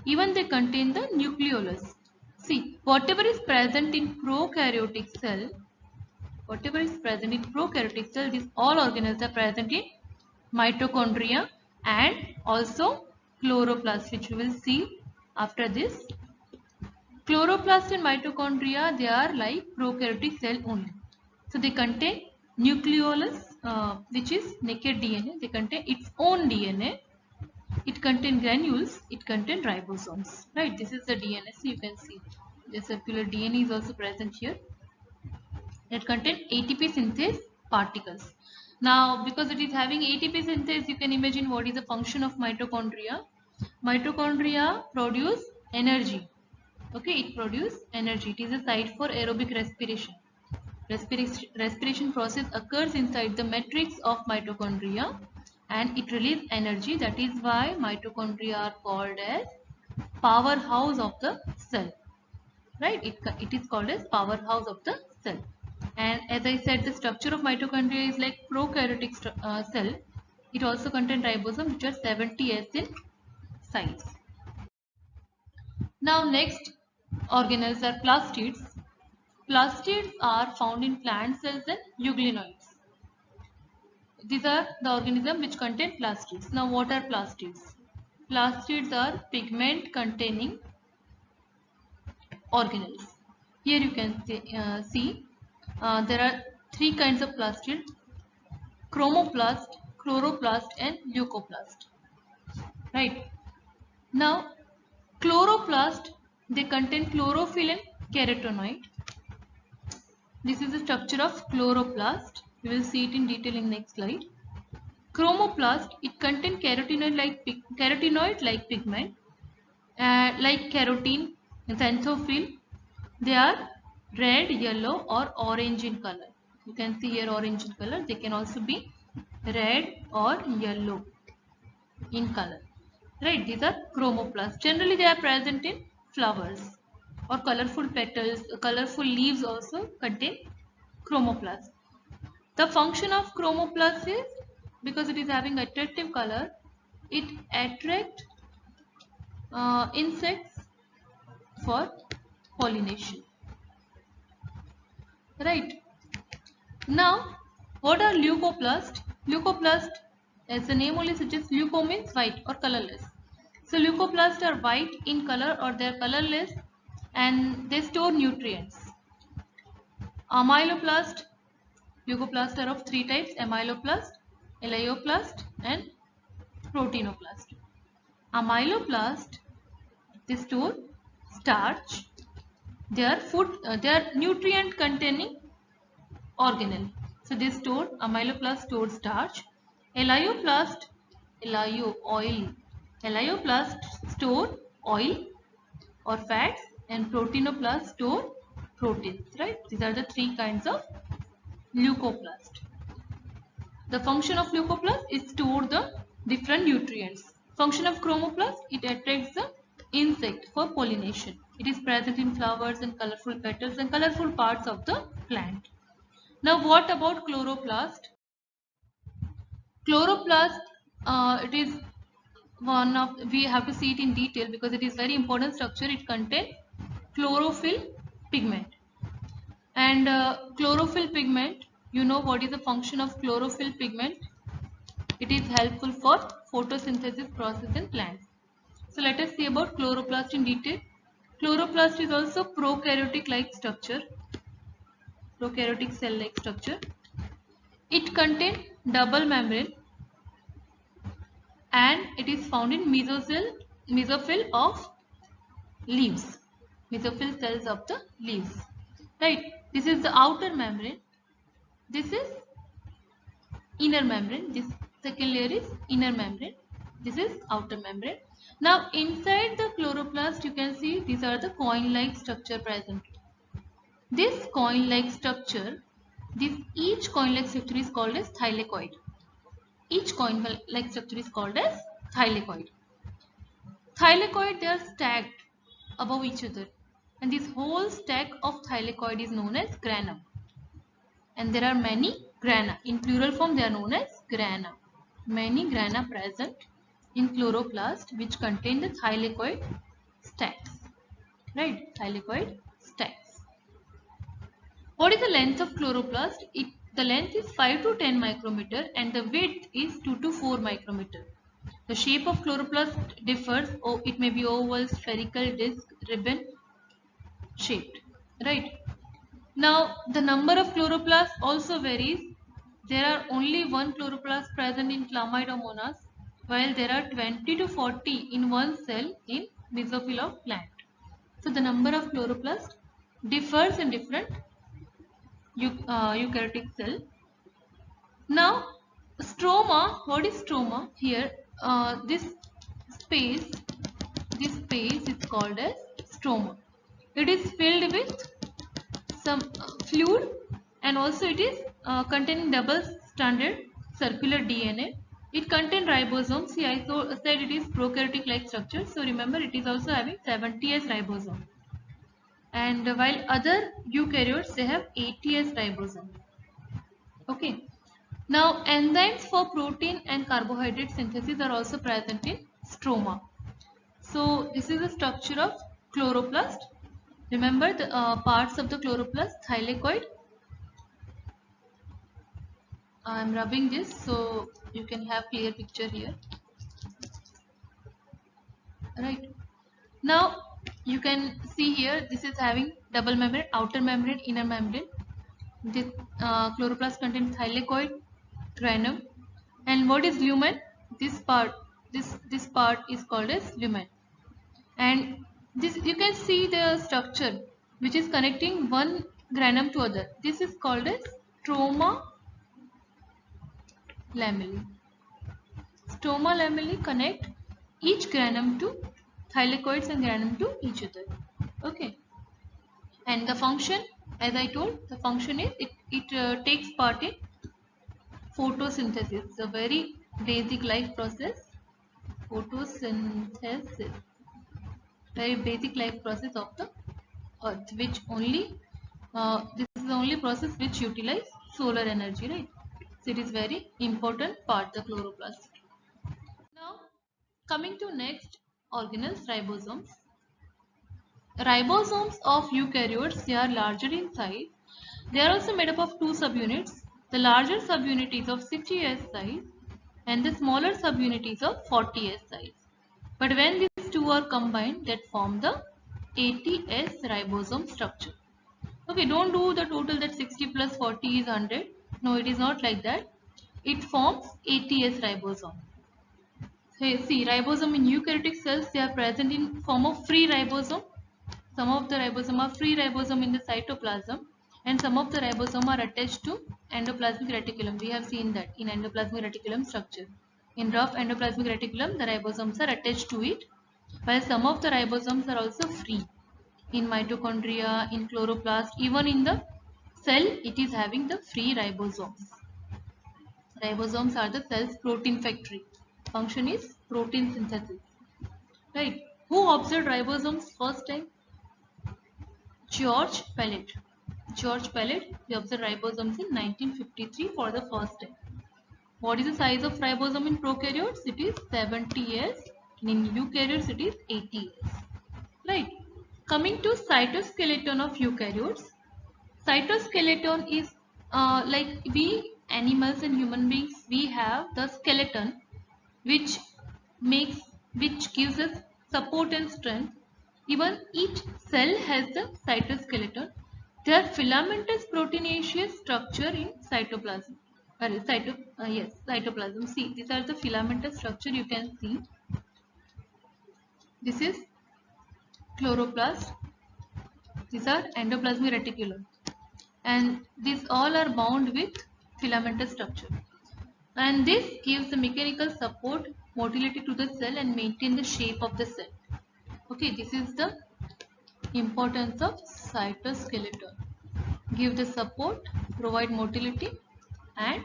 even they contain the nucleolus. See, whatever is present in prokaryotic cell, these all organelles are present in mitochondria and also chloroplast, which we will see after this. Chloroplast and mitochondria, they are like prokaryotic cell only. So they contain nucleolus, which is naked DNA. They contain its own DNA. It contains granules. It contains ribosomes. Right? This is the DNA. So you can see the circular DNA is also present here. It contains ATP synthase particles. Now, because it is having ATP synthase, you can imagine what is the function of mitochondria. Mitochondria produce energy. Okay, it produces energy. It is a site for aerobic respiration. Respiration process occurs inside the matrix of mitochondria and it releases energy. That is why mitochondria are called as powerhouse of the cell. Right? It is called as powerhouse of the cell. And as I said, the structure of mitochondria is like prokaryotic cell. It also contains ribosomes, which are 70S in size. Now next organelles are plastids. Plastids are found in plant cells and euglenoids. These are the organisms which contain plastids. Now what are plastids? Plastids are pigment containing organelles. Here you can see there are three kinds of plastids: chromoplast, chloroplast and leucoplast. Right. Now chloroplast, they contain chlorophyll and carotenoid. This is the structure of chloroplast. We will see it in detail in next slide. Chromoplast, it contains carotenoid like pigment, like carotene, xanthophyll, They are red, yellow or orange in color. You can see here orange in color. They can also be red or yellow in color. Right, these are chromoplasts. Generally they are present in flowers or colorful petals. Colorful leaves also contain chromoplasts. The function of chromoplast is, because it is having attractive color, it attracts insects for pollination. Right. Now, what are leucoplasts? Leucoplast, as the name only suggests, leuco means white or colorless. So leucoplasts are white in color or they are colorless and they store nutrients. Amyloplast, leucoplasts are of three types: amyloplast, elaioplast and proteinoplast. Amyloplast, they store starch. They are nutrient containing organelle. So they store, amyloplast store starch. Elaioplast, oil. Elaioplast store oil or fats, and proteinoplast store proteins. Right? These are the three kinds of leucoplast. The function of leucoplast is store the different nutrients. Function of chromoplast, it attracts the insect for pollination. It is present in flowers and colorful petals and colorful parts of the plant. Now what about chloroplast? Chloroplast, it is one of, we have to see it in detail because it is very important structure. It contains chlorophyll pigment. And chlorophyll pigment, you know what is the function of chlorophyll pigment? It is helpful for photosynthesis process in plants. So let us see about chloroplast in detail. Chloroplast is also prokaryotic like structure, prokaryotic cell like structure. It contains double membrane and it is found in mesophyll of leaves, mesophyll cells of the leaves. Right, this is the outer membrane, this is inner membrane, this second layer is inner membrane, this is outer membrane. Now inside the chloroplast you can see these are the coin like structure present. This coin like structure, each coin like structure is called as thylakoid. Each coin like structure is called as thylakoid. Thylakoid, they are stacked above each other, and this whole stack of thylakoid is known as grana. And there are many grana. In plural form they are known as grana. Many grana present in chloroplast which contain the thylakoid stacks. Right? Thylakoid stacks. What is the length of chloroplast? The length is 5 to 10 micrometer and the width is 2 to 4 micrometer. The shape of chloroplast differs. It may be oval, spherical, disc, ribbon shaped. Right. Now the number of chloroplasts also varies. There are only one chloroplast present in Chlamydomonas, while there are 20 to 40 in one cell in mesophyll of plant. So the number of chloroplasts differs in different eukaryotic cell. Now stroma, what is stroma? Here this space is called as stroma. It is filled with some fluid and also it is containing double-stranded circular DNA. It contains ribosomes. See, I said it is prokaryotic like structure. So remember it is also having 70S ribosome. And while other eukaryotes, they have 80S ribosome. Okay. Now enzymes for protein and carbohydrate synthesis are also present in stroma. So this is the structure of chloroplast. Remember the parts of the chloroplast: thylakoid. I am rubbing this so you can have clear picture here. Right. Now you can see here this is having double membrane, outer membrane, inner membrane. This chloroplast contains thylakoid, granum, and what is lumen? This part is called as lumen. And this you can see the structure which is connecting one granum to other. This is called as stroma lamellae. Stroma lamellae connect each granum to thylakoids and granum to each other. Okay. And the function, as I told, the function is it takes part in photosynthesis. It's a very basic life process. Photosynthesis, very basic life process of the earth, which only this is the only process which utilize solar energy, right? So it is very important part, the chloroplast. Now coming to next organelles, ribosomes. Ribosomes of eukaryotes, they are larger in size. They are also made up of two subunits. The larger subunit is of 60S size and the smaller subunit is of 40S size. But when these two are combined, that form the 80S ribosome structure. Okay, don't do the total that 60 plus 40 is 100. No, it is not like that. It forms 80S ribosome. See, ribosome in eukaryotic cells, they are present in form of free ribosome. Some of the ribosome are free ribosome in the cytoplasm, and some of the ribosome are attached to endoplasmic reticulum. We have seen that in endoplasmic reticulum structure. In rough endoplasmic reticulum, the ribosomes are attached to it, while some of the ribosomes are also free. In mitochondria, in chloroplast, even in the cell, it is having the free ribosomes. Ribosomes are the cell's protein factory. Function is protein synthesis. Right? Who observed ribosomes first time? George Pellet. George Pellet, he observed ribosomes in 1953 for the first time. What is the size of ribosome in prokaryotes? It is 70S. In eukaryotes, it is 80S. Right. Coming to cytoskeleton of eukaryotes. Cytoskeleton is like we animals and human beings, we have the skeleton which gives us support and strength. Even each cell has the cytoskeleton. There are filamentous proteinaceous structure in cytoplasm. Cytoplasm. See, these are the filamentous structure you can see. This is chloroplast. These are endoplasmic reticulum. And these all are bound with filamentous structure. And this gives the mechanical support, motility to the cell and maintain the shape of the cell. Okay, this is the importance of cytoskeleton. Give the support, provide motility and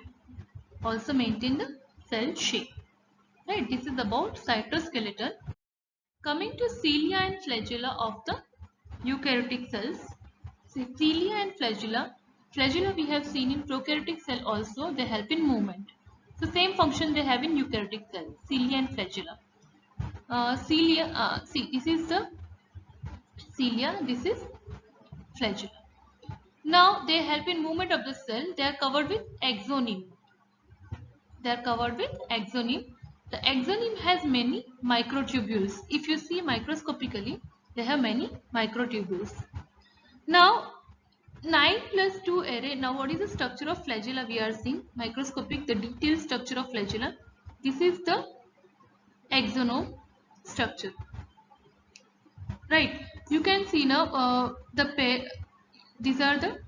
also maintain the cell shape. Right, this is about cytoskeleton. Coming to cilia and flagella of the eukaryotic cells. See, cilia and flagella. Flagella we have seen in prokaryotic cell also, they help in movement. So same function they have in eukaryotic cells, cilia and flagella. See, this is the cilia, this is flagella. Now they help in movement of the cell. They are covered with axoneme. They are covered with axoneme. The axoneme has many microtubules. If you see microscopically, they have many microtubules. Now 9+2 array. Now what is the structure of flagella we are seeing? Microscopic, the detailed structure of flagella. This is the axonome structure. Right. You can see now these are the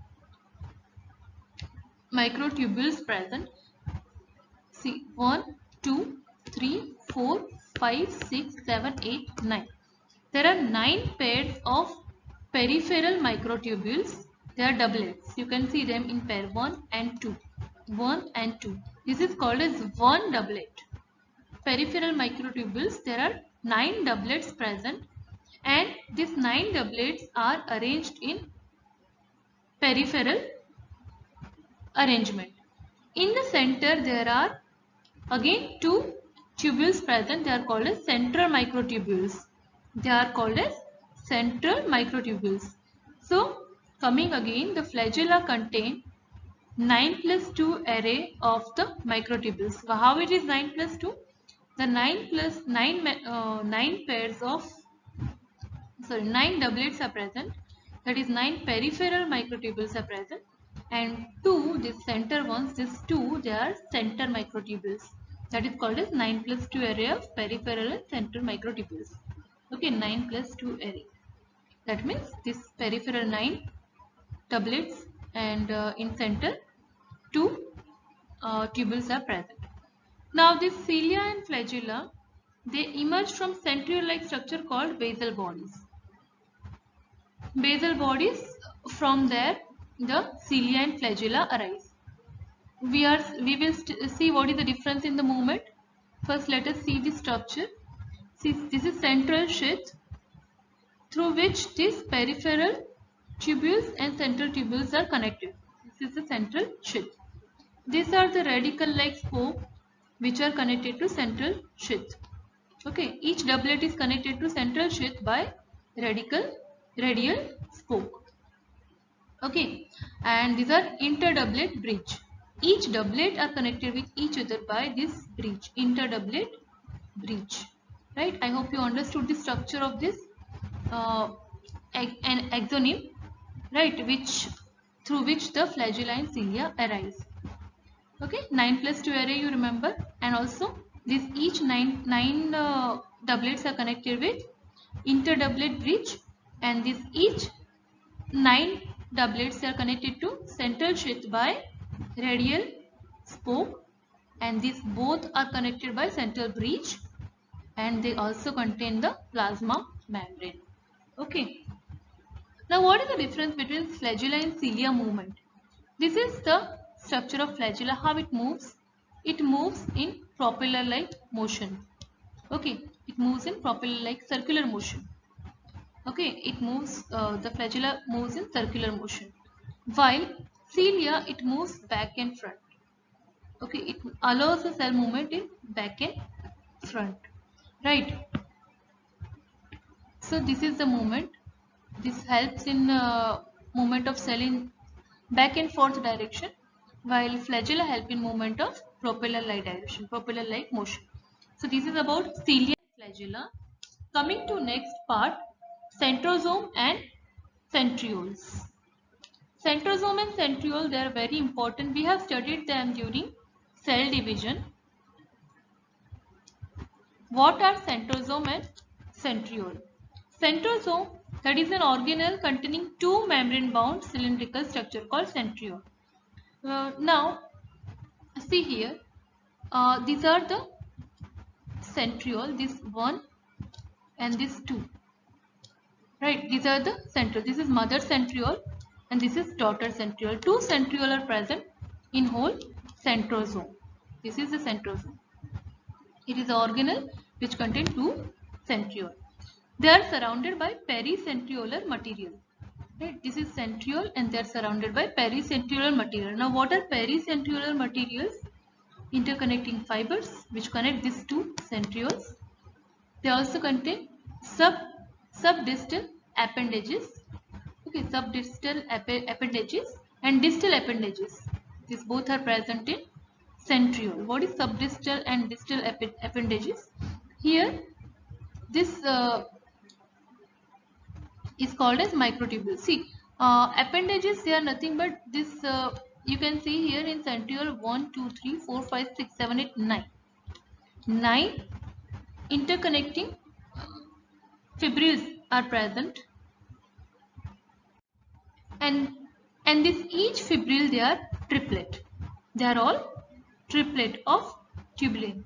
microtubules present. See, 1, 2, 3, 4, 5, 6, 7, 8, 9. There are 9 pairs of peripheral microtubules. They are doublets. You can see them in pair 1 and 2. 1 and 2. This is called as one doublet. Peripheral microtubules, there are 9 doublets present, and these 9 doublets are arranged in peripheral arrangement. In the center, there are again 2 tubules present. They are called as central microtubules. They are called as central microtubules. So, coming again, the flagella contain 9+2 array of the microtubules. So, how it is 9+2? The 9 pairs of 9 doublets are present. That is 9 peripheral microtubules are present, and 2, these center ones, these 2, they are center microtubules. That is called as 9+2 array of peripheral and central microtubules. Okay, 9+2 array. That means this peripheral 9 doublets, and in center 2 tubules are present. Now this cilia and flagella, they emerge from centriole-like structure called basal bodies. Basal bodies from there the cilia and flagella arise. We will see what is the difference in the movement. First, let us see the structure. See, this is central sheath through which these peripheral tubules and central tubules are connected. This is the central sheath. These are the radical-like spokes which are connected to central sheath. Okay, each doublet is connected to central sheath by radial spoke. Okay, and these are interdoublet bridge. Each doublet are connected with each other by this bridge, interdoublet bridge. Right? I hope you understood the structure of this an axoneme, right? Through which the flagella and cilia arise. Okay, 9+2 array you remember, and also this each nine doublets are connected with interdoublet bridge, and this each 9 doublets are connected to central sheath by radial spoke, and these both are connected by central bridge, and they also contain the plasma membrane. Okay. Now what is the difference between flagella and cilia movement? This is the structure of flagella, how it moves. It moves in propeller-like motion. Okay, it moves in propeller-like circular motion. Okay, it moves, the flagella moves in circular motion, while cilia, it moves back and front. Okay, it allows the cell movement in back and front, right? So this is the movement. This helps in movement of cell in back and forth direction, while flagella help in movement of propeller-like direction, propeller-like motion. So this is about cilia and flagella. Coming to next part, centrosome and centrioles. Centrosome and centriole, they are very important. We have studied them during cell division. What are centrosome and centriole? Centrosome, that is an organelle containing two membrane-bound cylindrical structure called centriole. Now, see here, these are the centriole, this one and this two. Right, these are the centriole. This is mother centriole and this is daughter centriole. Two centriole are present in whole centrosome. This is the centrosome. It is an organelle which contains two centriole. They are surrounded by pericentriolar material. Right, this is centriole and they are surrounded by pericentriolar material. Now, what are pericentriolar materials? Interconnecting fibers which connect these two centrioles. They also contain subdistal appendages. Okay, subdistal appendages and distal appendages. These both are present in centriole. What is subdistal and distal appendages? Here, this is called as microtubule. See, appendages, they are nothing but this. You can see here in centriole 1, 2, 3, 4, 5, 6, 7, 8, 9. 9 interconnecting fibrils are present, and this each fibril, they are triplet. They are all triplet of tubulin.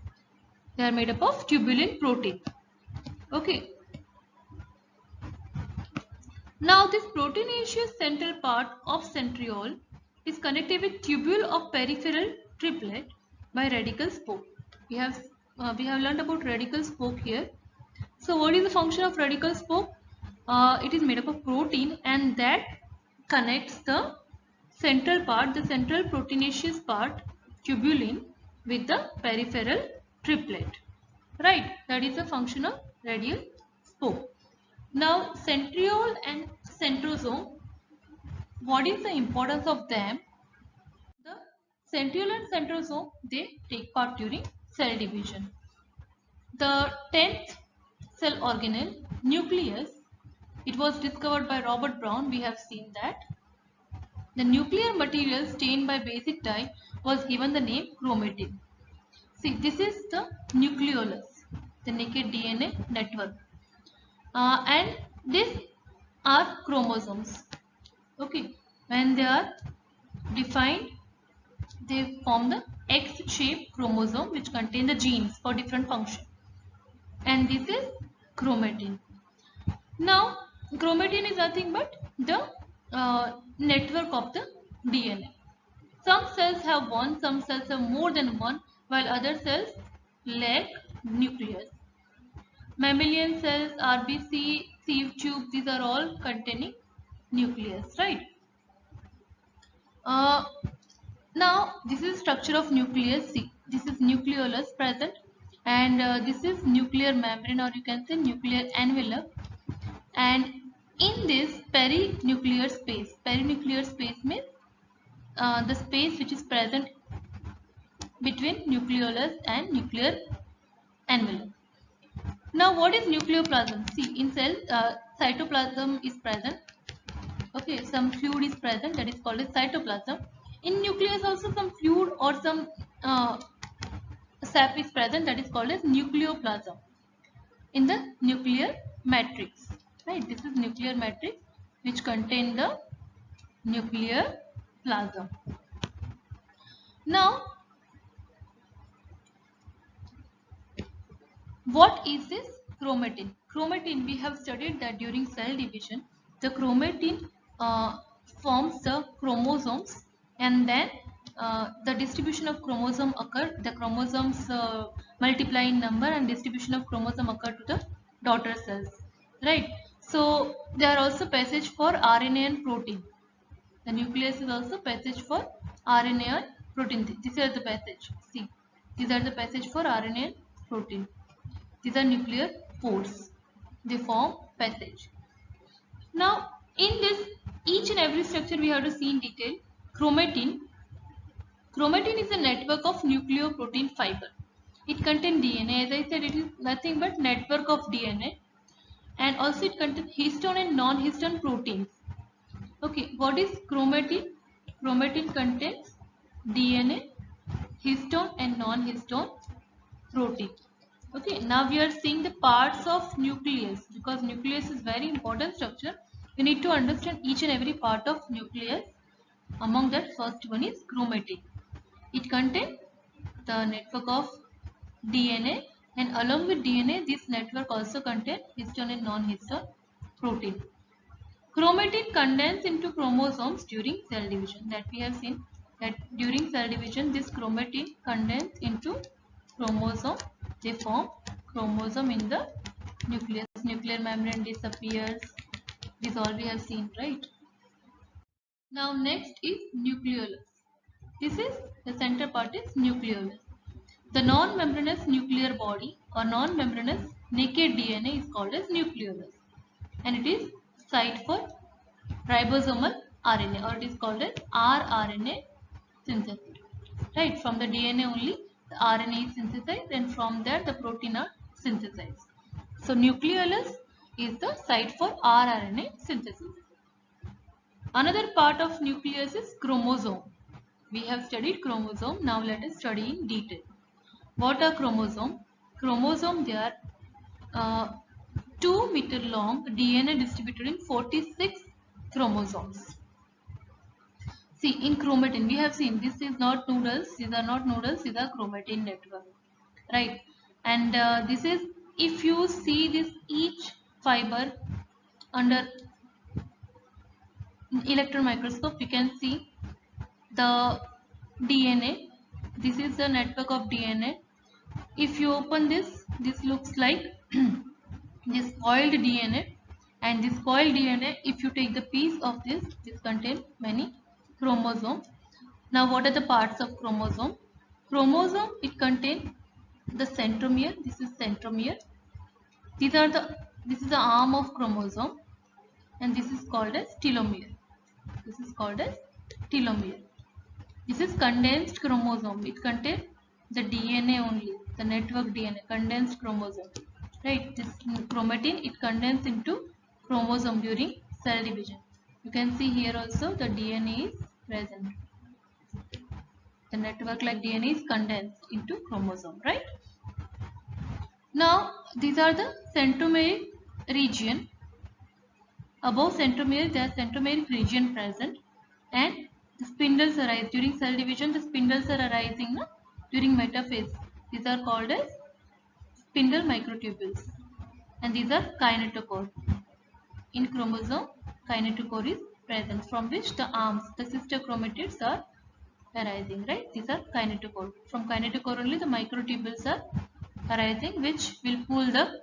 They are made up of tubulin protein. Okay. Now this proteinaceous central part of centriole is connected with tubule of peripheral triplet by radical spoke. We have learned about radical spoke here. So what is the function of radical spoke? It is made up of protein, and that connects the central part, the central proteinaceous part, tubulin, with the peripheral triplet. Right, that is the function of radial spoke. Now centriole and centrosome, what is the importance of them? The centriole and centrosome, they take part during cell division. The 10th cell organelle, nucleus, it was discovered by Robert Brown. We have seen that. The nuclear material stained by basic dye was given the name chromatin. See, this is the nucleolus, the naked DNA network. And these are chromosomes. Okay, when they are defined, they form the X-shaped chromosome which contain the genes for different functions. And this is chromatin. Now, chromatin is nothing but the network of the DNA. Some cells have one, some cells have more than one, while other cells lack nucleus. Mammalian cells, RBC, sieve tube, these are all containing nucleus, right? Now this is structure of nucleus. See, this is nucleolus present, and this is nuclear membrane, or you can say nuclear envelope. And in this perinuclear space means the space which is present between nucleolus and nuclear envelope. Now, what is nucleoplasm? See, in cell, cytoplasm is present. Okay, some fluid is present, that is called as cytoplasm. In nucleus also some fluid or some sap is present, that is called as nucleoplasm. In the nuclear matrix, right? This is nuclear matrix which contain the nuclear plasm. Now, what is this chromatin? Chromatin, we have studied that during cell division, the chromatin forms the chromosomes, and then the distribution of chromosome occur. The chromosomes multiply in number, and distribution of chromosome occur to the daughter cells, right? So there are also passage for RNA and protein. The nucleus is also passage for RNA and protein. These are the passage. See, these are the passage for RNA and protein. These are nuclear pores. They form passage. Now, in this, each and every structure we have to see in detail. Chromatin. Chromatin is a network of nucleoprotein fiber. It contains DNA. As I said, it is nothing but network of DNA. And also it contains histone and non-histone proteins. Okay, what is chromatin? Chromatin contains DNA, histone and non-histone protein. Okay, now we are seeing the parts of nucleus, because nucleus is very important structure. You need to understand each and every part of nucleus. Among that, first one is chromatin. It contains the network of DNA, and along with DNA, this network also contains histone and non-histone protein. Chromatin condenses into chromosomes during cell division. That we have seen that during cell division, this chromatin condenses into chromosome. They form chromosome in the nucleus. Nuclear membrane disappears. This all we have seen, right? Now next is nucleolus. This is the center part is nucleolus. The non-membranous nuclear body or non-membranous naked DNA is called as nucleolus, and it is site for ribosomal RNA, or it is called as rRNA synthesis. Right, from the DNA only the RNA is synthesized, and from there the protein are synthesized. So nucleolus is the site for rRNA synthesis. Another part of nucleus is chromosome. We have studied chromosome. Now let us study in detail. What are chromosome? Chromosome, they are 2 meter long DNA distributed in 46 chromosomes. See, in chromatin, we have seen this is not noodles. These are not noodles. These are chromatin network, right? And this is, if you see this each fiber under electron microscope, you can see the DNA. This is the network of DNA. If you open this, this looks like this coiled DNA, and this coiled DNA, if you take the piece of this contains many chromosomes. Now what are the parts of chromosome? Chromosome, it contains the centromere. This is centromere. This is the arm of chromosome, and this is called as telomere. This is called as telomere. This is condensed chromosome. It contains the DNA only, the network DNA, condensed chromosome. Right, this chromatin, it condenses into chromosome during cell division. You can see here also the DNA is present. The network like DNA is condensed into chromosome, right? Now these are the centromeric region. Above centromere, there are centromeric region present, and the spindles arise during cell division. The spindles are arising during metaphase. These are called as spindle microtubules, and these are kinetochore. In chromosome, kinetochore is present, from which the arms, the sister chromatids are arising, right? These are kinetochore. From kinetochore only the microtubules are arising, which will pull the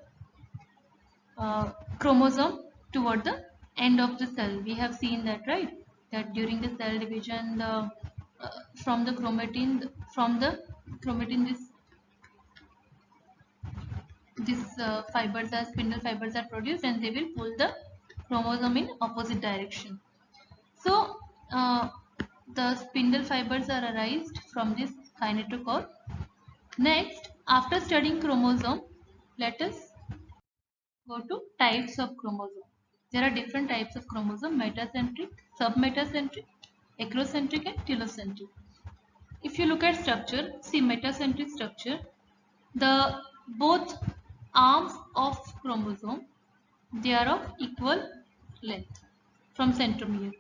chromosome toward the end of the cell. We have seen that, right? That during the cell division, the from the chromatin this fibers are spindle fibers are produced, and they will pull the chromosome in opposite direction. So the spindle fibers are arised from this kinetochore. Next, after studying chromosome, let us go to types of chromosome. There are different types of chromosome: metacentric, submetacentric, acrocentric, and telocentric. If you look at structure, see metacentric structure, the both arms of chromosome, they are of equal length from centromere,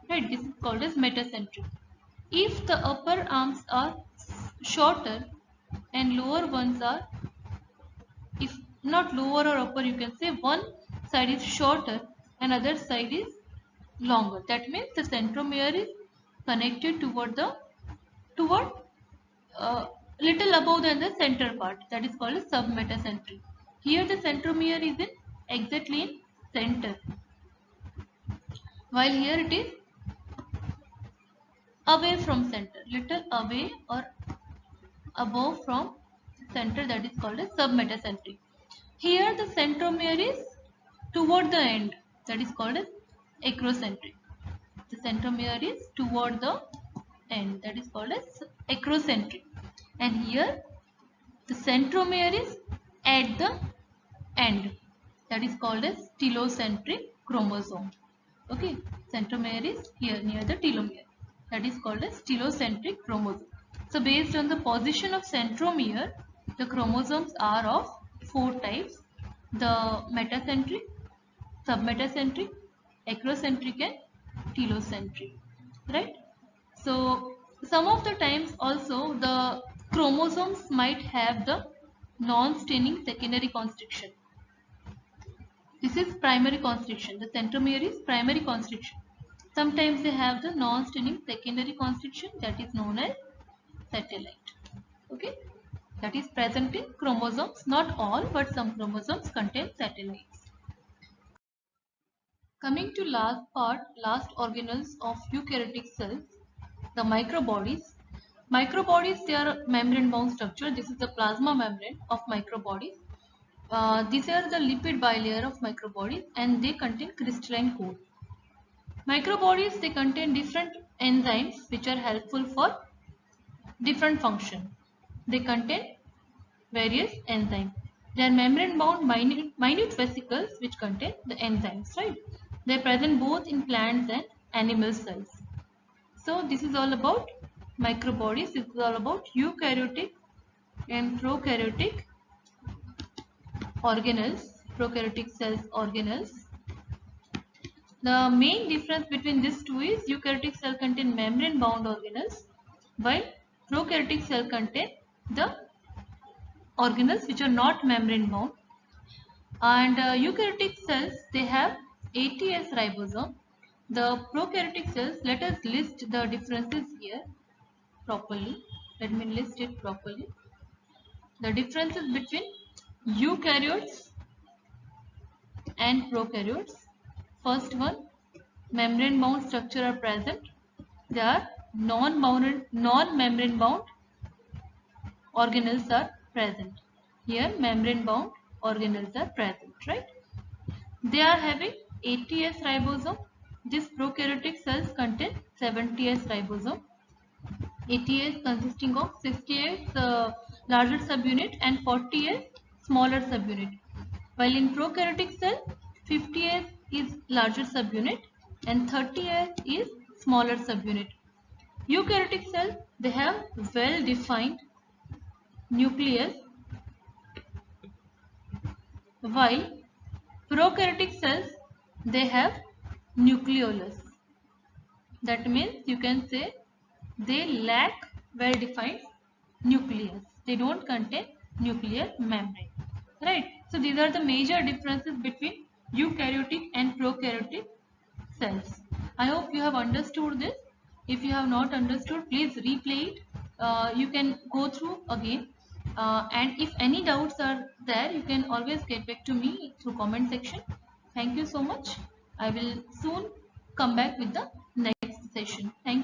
right? This is called as metacentric. If the upper arms are shorter and lower ones are, if not lower or upper, you can say one side is shorter and other side is longer. That means the centromere is connected toward little above than the center part. That is called as submetacentric. Here the centromere is exactly in center, while here it is away from center, little away or above from center. That is called as submetacentric. Here the centromere is toward the end. That is called as acrocentric. The centromere is toward the end. That is called as acrocentric. And here the centromere is at the end. That is called as telocentric chromosome. Okay, centromere is here near the telomere. That is called as telocentric chromosome. So based on the position of centromere, the chromosomes are of 4 types: the metacentric, submetacentric, acrocentric, and telocentric, right? So some of the times also the chromosomes might have the non-staining secondary constriction. This is primary constriction. The centromere is primary constriction. Sometimes they have the non-staining secondary constriction, that is known as satellite. Okay, that is present in chromosomes. Not all, but some chromosomes contain satellites. Coming to last organelles of eukaryotic cells, the microbodies. Microbodies, they are membrane bound structure. This is the plasma membrane of microbodies. These are the lipid bilayer of microbodies, and they contain crystalline core. Microbodies, they contain different enzymes which are helpful for different function. They contain various enzymes. They are membrane bound minute vesicles which contain the enzymes, right? They are present both in plants and animal cells. So this is all about microbodies. This is all about eukaryotic and prokaryotic organelles, prokaryotic cells organelles. The main difference between these two is eukaryotic cell contain membrane bound organelles, while prokaryotic cell contain the organelles which are not membrane bound. And eukaryotic cells, they have ATS ribosome. The prokaryotic cells, let us list the differences here properly. Let me list it properly. The differences between eukaryotes and prokaryotes. First one, membrane bound structure are present. They are non-membrane bound organelles are present. Here membrane bound organelles are present, right? They are having 80S ribosome. These prokaryotic cells contain 70S ribosome. 80S consisting of 60S larger subunit and 40S smaller subunit. While in prokaryotic cell, 50S is larger subunit and 30S is smaller subunit. Eukaryotic cell, they have well defined nucleus, while prokaryotic cells, they have nucleolus. That means you can say they lack well defined nucleus. They don't contain nuclear membrane, right? So these are the major differences between eukaryotic and prokaryotic cells. I hope you have understood this. If you have not understood, please replay it. You can go through again. And if any doubts are there, you can always get back to me through comment section. Thank you so much. I will soon come back with the next session. Thank you.